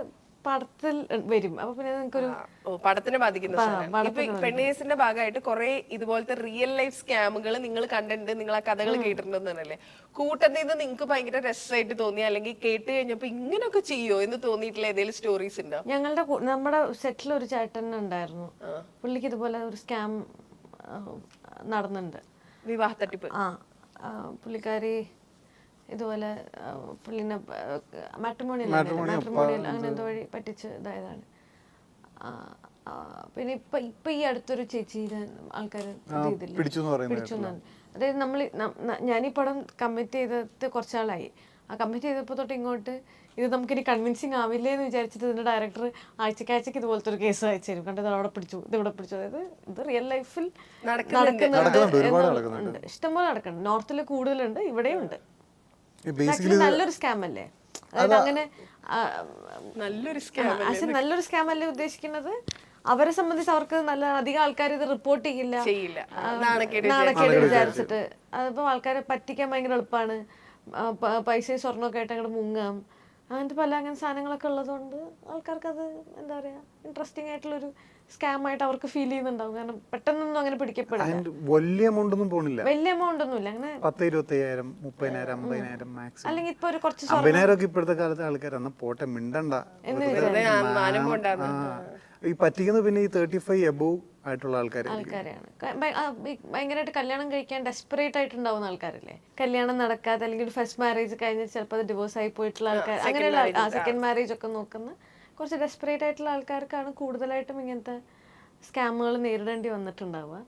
പടത്തിൽ വരും. അപ്പൊ പിന്നെ നിങ്ങൾക്കൊരു പടത്തിനെ ബാധിക്കുന്ന സാധനം. ഇപ്പൊ പെണ്ണേഴ്സിന്റെ ഭാഗമായിട്ട് കുറെ ഇതുപോലത്തെ റിയൽ ലൈഫ് സ്കാമുകൾ നിങ്ങൾ കണ്ടിട്ടുണ്ട്, നിങ്ങൾ ആ കഥകൾ കേട്ടിട്ടുണ്ടെന്നല്ലേ. കൂട്ടത്തിൽ നിന്ന് നിങ്ങൾക്ക് ഭയങ്കര രസമായിട്ട് തോന്നി, അല്ലെങ്കിൽ കേട്ട് കഴിഞ്ഞപ്പോ ഇങ്ങനെയൊക്കെ ചെയ്യോ എന്ന് തോന്നിയിട്ടുള്ള ഏതെങ്കിലും സ്റ്റോറീസ് ഉണ്ടോ? നമ്മുടെ സെറ്റിൽ ഒരു ചേട്ടൻ ഉണ്ടായിരുന്നു, പുള്ളിക്ക് ഇതുപോലെ ഒരു സ്കാം നടന്നുണ്ട്, വിവാഹ തട്ടിപ്പ്. പുള്ളിക്കാരി ഇതുപോലെ പുള്ളിനെ മാട്രിമോണിയൽ അങ്ങനെ എന്തോ വഴി പറ്റിച്ച് ഇതായതാണ്. പിന്നെ ഇപ്പൊ ഈ അടുത്തൊരു ചേച്ചീനെ ആൾക്കാർ പിടിച്ചു. അതായത് ഞാനീ പടം കമ്മിറ്റ് ചെയ്തിട്ട് കുറച്ചാളായി. ആ കമ്മിറ്റ് ചെയ്തപ്പോൾ തൊട്ട് ഇങ്ങോട്ട് ഇത് നമുക്കിനി കൺവിൻസിങ് ആവില്ലേ എന്ന് വിചാരിച്ചിട്ട് ഇതിന്റെ ഡയറക്ടർ ആഴ്ചക്കാഴ്ചക്ക് ഇതുപോലത്തെ ഒരു കേസ് അയച്ചു തരും. കണ്ടത് അവിടെ പിടിച്ചു, ഇത് ഇവിടെ പിടിച്ചു. അതായത് ഇത് റിയൽ ലൈഫിൽ നടക്കുന്നുണ്ട്, ഇഷ്ടംപോലെ നടക്കുന്നുണ്ട്. നോർത്തിൽ കൂടുതലുണ്ട്, ഇവിടെയും ഉണ്ട്. നല്ലൊരു സ്കാം അല്ലേ? അതായത് അങ്ങനെ നല്ലൊരു സ്കാം അല്ലേ ഉദ്ദേശിക്കുന്നത്? അവരെ സംബന്ധിച്ച് അവർക്ക് നല്ല അധികം ആൾക്കാർ ഇത് റിപ്പോർട്ട് ചെയ്യില്ല, നാണക്കേട് വിചാരിച്ചിട്ട്. അതിപ്പോ ആൾക്കാരെ പറ്റിക്കാൻ ഭയങ്കര എളുപ്പമാണ്. പൈസയും സ്വർണ്ണമൊക്കെ ആയിട്ട് അങ്ങോട്ട് മുങ്ങാം, അങ്ങനത്തെ അങ്ങനെ സാധനങ്ങളൊക്കെ ഉള്ളതുകൊണ്ട് ആൾക്കാർക്ക് അത് എന്താ പറയാ ഇൻട്രസ്റ്റിംഗ് ആയിട്ടുള്ളൊരു സ്കാം ആയിട്ട് അവർക്ക് ഫീൽ ചെയ്യുന്നുണ്ടാവും. കാരണം പെട്ടെന്നൊന്നും അങ്ങനെ പിടിക്കപ്പെടില്ല. വലിയ എമൗണ്ട് ഒന്നും പോണില്ല, വലിയ എമൗണ്ട് ഒന്നുമില്ല. അങ്ങനെ 10,000, 20,000, 30,000, 50,000 മാക്സിമം. അല്ലെങ്കിൽ ഇപ്പൊ ഒരു കുറച്ച് 50,000 ഇപ്പോഴത്തെ കാലത്തെ ആൾക്കാർ എന്നാ പോട്ടെ മിണ്ടണ്ട ഈ പറ്റിക്കുന്നത്. പിന്നെ ഈ 35 എബോവ് ആയിട്ടുള്ള ആൾക്കാരാണ് ഭയങ്കരമായിട്ട് കല്യാണം കഴിക്കാൻ ഡെസ്പറേറ്റ് ആയിട്ടുണ്ടാവുന്ന ആൾക്കാരല്ലേ. കല്യാണം നടക്കാതെ അല്ലെങ്കിൽ ഫസ്റ്റ് മാരേജ് കഴിഞ്ഞ് ചിലപ്പോൾ അത് ഡിവോഴ്സ് ആയി പോയിട്ടുള്ള ആൾക്കാർ, അങ്ങനെയുള്ള സെക്കൻഡ് മാരേജ് ഒക്കെ നോക്കുന്ന കുറച്ച് ഡെസ്പറേറ്റ് ആയിട്ടുള്ള ആൾക്കാർക്കാണ് കൂടുതലായിട്ടും ഇങ്ങനത്തെ സ്കാമുകൾ നേരിടേണ്ടി വന്നിട്ടുണ്ടാവുക.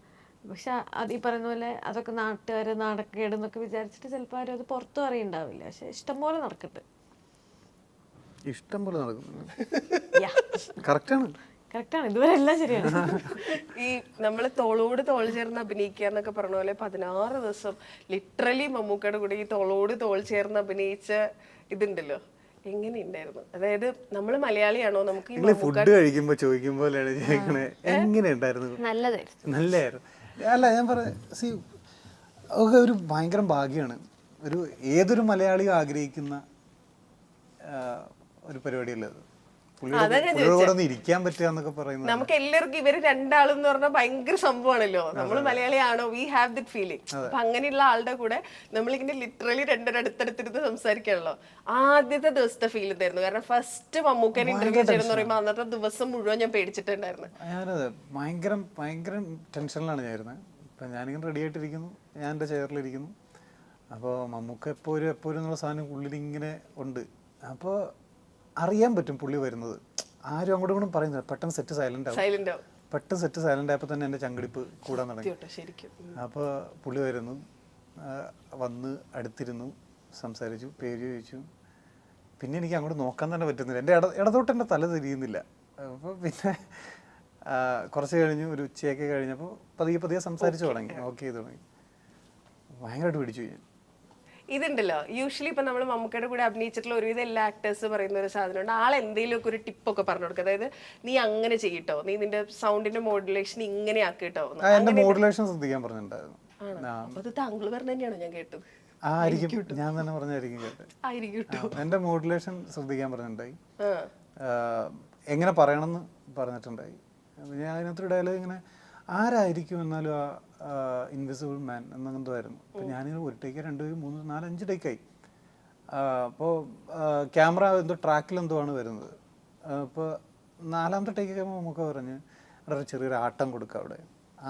പക്ഷെ അത് ഈ പറയുന്ന പോലെ അതൊക്കെ നാട്ടുകാർ നാടക്കേടെന്നൊക്കെ വിചാരിച്ചിട്ട് ചിലപ്പോൾ ആരും അത് പുറത്തും അറിയുണ്ടാവില്ല. പക്ഷെ ഇഷ്ടംപോലെ നടക്കട്ടെ, ഇഷ്ടംപോലെ നടക്കുന്നുണ്ട്. കറക്റ്റാണ്. ഇതുവരെ എല്ലാം ശരിയാണ്. ഈ നമ്മള് തോളോട് തോൾ ചേർന്ന് അഭിനയിക്കുക എന്നൊക്കെ പറഞ്ഞ പോലെ 16 ദിവസം ലിറ്ററലി മമ്മൂക്കയുടെ കൂടെ ഈ തോളോട് തോൾ ചേർന്ന് അഭിനയിച്ച ഇതുണ്ടല്ലോ, എങ്ങനെയുണ്ടായിരുന്നു? അതായത് നമ്മള് മലയാളിയാണോ? നമുക്ക് ഫുഡ് കഴിക്കുമ്പോ ചോദിക്കുമ്പോഴാണ് ചോദിക്കണേ എങ്ങനെയുണ്ടായിരുന്നു? നല്ലതായിരുന്നു. അല്ല ഞാൻ പറയാം, ഒരു ഭയങ്കര ഭാഗ്യമാണ്. ഏതൊരു മലയാളിയും ആഗ്രഹിക്കുന്ന ഒരു പരിപാടിയല്ലേ അത്. ഇരിക്കാൻ പറ്റുക എന്നൊക്കെ പറയുന്നത് നമുക്ക് എല്ലാവർക്കും ഇവര് രണ്ടാളും എന്ന് പറഞ്ഞാൽ ഭയങ്കര സംഭവമാണല്ലോ. നമ്മൾ മലയാളിയാണോ, വി ഹാവ് ദിറ്റ് ഫീലിംഗ്. അപ്പൊ അങ്ങനെയുള്ള ആളുടെ കൂടെ നമ്മളിങ്ങനെ ലിറ്ററലി രണ്ടുപേരും അടുത്തടുത്തിരുന്ന് സംസാരിക്കാണല്ലോ. ആദ്യത്തെ ദിവസത്തെ ഫീൽ ഇതായിരുന്നു. കാരണം ഫസ്റ്റ് മമ്മൂക്കനെ ഇന്റർവ്യൂ ചെയ്തെന്ന് പറയുമ്പോൾ അന്നത്തെ ദിവസം മുഴുവൻ ഞാൻ പേടിച്ചിട്ടുണ്ടായിരുന്നു. ഞാനത് ഭയങ്കര ടെൻഷനിലാണ് ഞാനിരുന്നത്. ഇപ്പം ഞാനിങ്ങനെ റെഡി ആയിട്ടിരിക്കുന്നു, ഞാൻ എൻ്റെ ചെയറിലിരിക്കുന്നു. അപ്പോൾ മമ്മൂക്ക എപ്പോഴും എന്നുള്ള സാധനം ഉള്ളിലിങ്ങനെ ഉണ്ട്. അപ്പോൾ അറിയാൻ പറ്റും പുള്ളി വരുന്നത്. ആരും അങ്ങോട്ടും ഇങ്ങോട്ടും പറയുന്നില്ല. പെട്ടെന്ന് സെറ്റ് സൈലന്റ് ആവും. പെട്ടെന്ന് സെറ്റ് സൈലന്റ് ആയപ്പോൾ തന്നെ എൻ്റെ ചങ്കടിപ്പ് കൂടാൻ തുടങ്ങി. അപ്പോൾ പുള്ളി വരുന്നു, വന്ന് അടുത്തിരുന്നു, സംസാരിച്ചു, പേര് ചോദിച്ചു. പിന്നെ എനിക്ക് അങ്ങോട്ട് നോക്കാൻ തന്നെ പറ്റുന്നില്ല. എൻ്റെ ഇടതോട്ട് എൻ്റെ തല തിരിയുന്നില്ല. അപ്പോൾ പിന്നെ കുറച്ച് കഴിഞ്ഞ് ഒരു ഉച്ചയൊക്കെ കഴിഞ്ഞപ്പോൾ പതിയെ സംസാരിച്ചു തുടങ്ങി, ഓക്കെ ചെയ്ത് തുടങ്ങി. ഭയങ്കരമായിട്ട് പിടിച്ചു ഞാൻ. ഇതുണ്ടല്ലോ, യൂഷ്വലി ഇപ്പൊ നമ്മൾ മമ്മൂക്കയുടെ കൂടെ അഭിനയിച്ചിട്ടുള്ള ഒരുവിധം എല്ലാ ആക്ടേഴ്സ് പറയുന്ന ഒരു സാധനമുണ്ട്. ആളെന്തെങ്കിലുമൊക്കെ ഒരു ടിപ്പൊക്കെ പറഞ്ഞു കൊടുക്കുക. അതായത് നീ അങ്ങനെ ചെയ്യട്ടോ, നീ നിന്റെ സൗണ്ടിന്റെ മോഡുലേഷൻ ഇങ്ങനെ ആക്കിട്ടോ. മോഡുലേഷൻ ശ്രദ്ധിക്കാൻ പറഞ്ഞിട്ടുണ്ടായിരുന്നു. അത് താങ്കൾ പറഞ്ഞു തന്നെയാണോ ഞാൻ കേട്ടത്? ഞാൻ തന്നെ പറഞ്ഞായിരിക്കും കേട്ടത്. എന്റെ മോഡുലേഷൻ ശ്രദ്ധിക്കാൻ പറഞ്ഞിട്ടുണ്ടായി, എങ്ങനെ പറയണമെന്ന് പറഞ്ഞിട്ടുണ്ടായി. ഞാൻ അതിനകത്തൊരു ഡയലോഗ് ഇങ്ങനെ ആരായിരിക്കും എന്നാലും ആ ഇൻവിസിബിൾ മാൻ എന്നങ്ങനത്തോ ആയിരുന്നു. അപ്പം ഞാനിങ്ങനെ ഒരു ടേക്ക് 2, 3, 4, 5 ടേക്കായി. അപ്പോൾ ക്യാമറ എന്തോ ട്രാക്കിലെന്തോ ആണ് വരുന്നത്. അപ്പോൾ 4ാമത്തെ ടേക്ക് കഴിയുമ്പോൾ നമുക്ക് പറഞ്ഞ് അവിടെ ചെറിയൊരു ആട്ടം കൊടുക്കുക. അവിടെ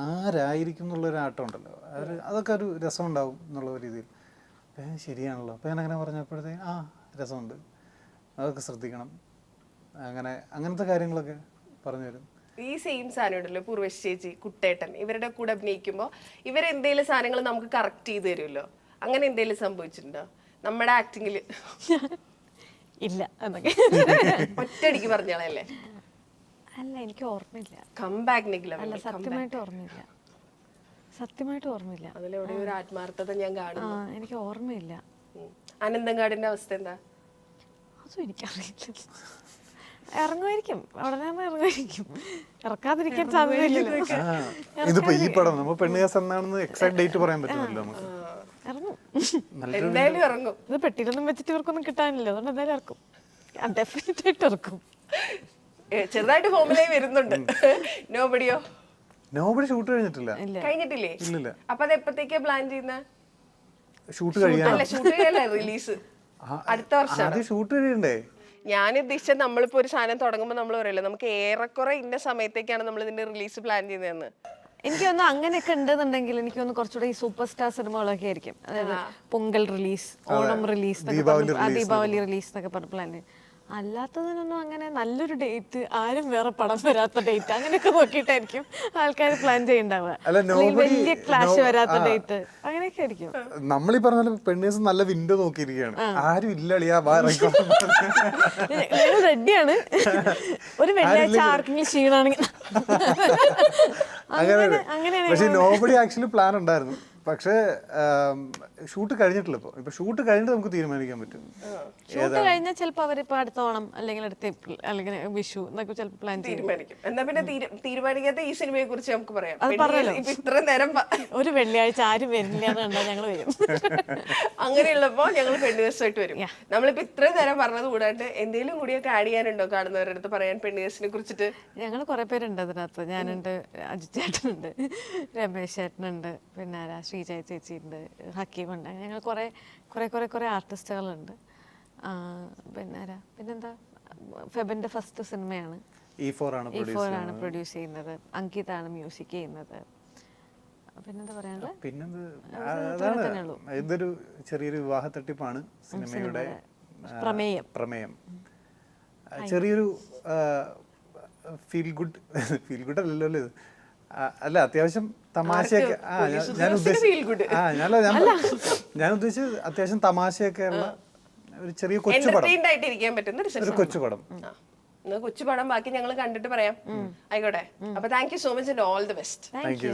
ആരായിരിക്കും എന്നുള്ളൊരു ആട്ടം ഉണ്ടല്ലോ, അതൊക്കെ ഒരു രസം ഉണ്ടാവും എന്നുള്ള രീതിയിൽ. അപ്പം ശരിയാണല്ലോ. അപ്പോൾ ഞാനങ്ങനെ പറഞ്ഞപ്പോഴത്തേക്ക് രസമുണ്ട്, അതൊക്കെ ശ്രദ്ധിക്കണം, അങ്ങനത്തെ കാര്യങ്ങളൊക്കെ പറഞ്ഞു തരും. ഈ സെയിം സാധനം ഉണ്ടല്ലോ, പൂർവശി ചേച്ചി, കുട്ടേട്ടൻ, ഇവരുടെ കൂടെ അഭിനയിക്കുമ്പോൾ ഇവരെന്തേലും സാധനങ്ങൾ നമുക്ക് കറക്റ്റ് ചെയ്ത് തരുമല്ലോ. അങ്ങനെ എന്തെങ്കിലും സംഭവിച്ചിട്ടുണ്ടോ നമ്മുടെ അല്ല എനിക്ക് ഓർമ്മയില്ല. Come back Nikhila. അല്ല സത്യമായിട്ട് ഓർമ്മയില്ല. സത്യമായിട്ട് ഓർമ്മയില്ല. അതിലെവിടെ ഒരു ആത്മാർത്ഥത ഞാൻ കാണുന്നു. എനിക്ക് ഓർമ്മയില്ല. അനന്തങ്കാടിന്റെ അവസ്ഥ എന്താ? അതും എനിക്കറിയില്ല. ഇറങ്ങുമായിരിക്കും, ഉടനെ ഇറങ്ങുമായിരിക്കും. ഇറക്കാതിരിക്കാൻ സാധ്യതയില്ലല്ലോ. ഇതിപ്പോ ഈ പടം നമ്മൾ പെണ്ണുകേസ് എന്നാണെന്ന് എക്സാക്ട് ഡേറ്റ് പറയാൻ പറ്റുമല്ലോ നമുക്ക്. ഇറങ്ങും, എന്തായാലും ഇറങ്ങും. ഇത് പെട്ടിയിലൊന്നും വെച്ചിട്ട് ഇവർക്കൊന്നും കിട്ടാനില്ല, അതുകൊണ്ട് എന്തായാലും ഇറക്കും. ഡെഫിനറ്റ് ആയിട്ട് ഇറക്കും. ചെറുതായിട്ട് ഫോമിലായി വരുന്നുണ്ട്. നോബഡിയോ? നോബഡി ഷൂട്ട് കഴിഞ്ഞിട്ടില്ല. കഴിഞ്ഞിട്ടില്ലേ? ഇല്ലില്ല. അപ്പൊ അത് എപ്പത്തേക്കാ പ്ലാൻ ചെയ്യുന്ന? ഷൂട്ട് കഴിയാൻ. അല്ല ഷൂട്ട് കഴിയല്ല, റിലീസ് അടുത്ത വർഷം. ആദ്യം ഷൂട്ട് കഴിയണ്ടേ? ഞാൻ ഉദ്ദേശിച്ചത് നമ്മളിപ്പോ ഒരു സാധനം തുടങ്ങുമ്പോൾ നമ്മൾ പറയല്ലോ നമുക്ക് ഏറെക്കുറെ ഇന്ന സമയത്തേക്കാണ് നമ്മൾ ഇതിന്റെ റിലീസ് പ്ലാൻ ചെയ്യുന്നതെന്ന്. എനിക്ക് തോന്നുന്നു അങ്ങനെയൊക്കെ ഉണ്ടെന്നുണ്ടെങ്കിൽ എനിക്ക് തോന്നുന്നു കുറച്ചുകൂടെ ഈ സൂപ്പർ സ്റ്റാർ സിനിമകളൊക്കെ ആയിരിക്കും. അതായത് Pongal release, Onam release, Deepavali release എന്നൊക്കെ പറഞ്ഞ പ്ലാൻ. അല്ലാത്തതിനൊന്നും അങ്ങനെ നല്ലൊരു ഡേറ്റ്, ആരും വേറെ പടം വരാത്ത ഡേറ്റ് അങ്ങനെയൊക്കെ നോക്കിയിട്ടായിരിക്കും ആൾക്കാർ പ്ലാൻ ചെയ്യണ്ടാവുക. വലിയ ക്ലാഷ് വരാത്ത ഡേറ്റ് അങ്ങനെയൊക്കെ ആയിരിക്കും. നമ്മളീ പറഞ്ഞ പെണ്ണേഴ്സ് നല്ല വിൻഡോ നോക്കിയിരിക്കുകയാണ്, ആരും ഇല്ലളിയാ. ഞങ്ങൾ റെഡിയാണ്. ഒരു വെള്ളിയാഴ്ച ആർക്കെങ്കിലും ക്ഷീണാണെങ്കിൽ അങ്ങനെയാണ്. പക്ഷെ നോബഡി ആക്ച്വലി പ്ലാൻ ഉണ്ടായിരുന്നു. പക്ഷേ ഷൂട്ട് കഴിഞ്ഞിട്ടില്ല. ഇപ്പൊ ഷൂട്ട് കഴിഞ്ഞിട്ട് നമുക്ക് തീരുമാനിക്കാൻ പറ്റും. ഷൂട്ട് കഴിഞ്ഞാൽ ചിലപ്പോൾ അവരിപ്പോ അടുത്ത ഓണം അല്ലെങ്കിൽ അടുത്ത ഏപ്രിൽ അല്ലെങ്കിൽ വിഷു എന്നൊക്കെ ചിലപ്പോൾ പ്ലാൻ തീരുമാനിക്കും. എന്നാ പിന്നെ തീരുമാനിക്കാത്ത ഈ സിനിമയെ കുറിച്ച് നമുക്ക് പറയാം. അത് പറഞ്ഞല്ലോ, ഇത്ര നേരം ഒരു വെള്ളിയാഴ്ച ആരും വരില്ല എന്ന് കണ്ടാൽ ഞങ്ങൾ വരും. അങ്ങനെയുള്ളപ്പോ ഞങ്ങൾ പെണ്ണുകേസായിട്ട് വരും. നമ്മളിപ്പോ ഇത്രയും നേരം പറഞ്ഞത് കൂടാണ്ട് എന്തെങ്കിലും കൂടിയൊക്കെ ആഡ് ചെയ്യാനുണ്ടോ കാണുന്നവരുടെ അടുത്ത് പറയാൻ പെണ്ണുകേസിനെ കുറിച്ചിട്ട്? ഞങ്ങൾ കുറെ പേരുണ്ട് അതിനകത്ത്. ഞാനുണ്ട്, അജിത് ചേട്ടനുണ്ട്, രമേശ് ചേട്ടനുണ്ട്, പിന്നെ ശ്രീജയ ചേച്ചിയുണ്ട്, ഹക്കീമുണ്ട്. ഞങ്ങൾ കുറെ ആർട്ടിസ്റ്റുകളുണ്ട്. പിന്നെന്താ, ഫെബിന്റെ ഫസ്റ്റ് സിനിമയാണ് E4 ആണ് പ്രൊഡ്യൂസ് ചെയ്യുന്നത്. അങ്കിതാണ് മ്യൂസിക് ചെയ്യുന്നത്. പിന്നെന്താ പറയാനുള്ളത്? ഇതൊരു ചെറിയൊരു വിവാഹ തട്ടിപ്പാണ് സിനിമയുടെ പ്രമേയം. ചെറിയൊരു ഫീൽ ഗുഡ് അല്ലല്ലോ ഇത്. അല്ല, അത്യാവശ്യം തമാശയൊക്കെ. ഞാൻ ഉദ്ദേശിച്ചത് അത്യാവശ്യം തമാശയൊക്കെ ഉള്ള ഒരു ചെറിയ കൊച്ചുപടം. കൊച്ചുപടം ബാക്കി ഞങ്ങൾ കണ്ടിട്ട് പറയാം. ആയിക്കോട്ടെ. അപ്പൊ thank you so much and all the best. Thank you.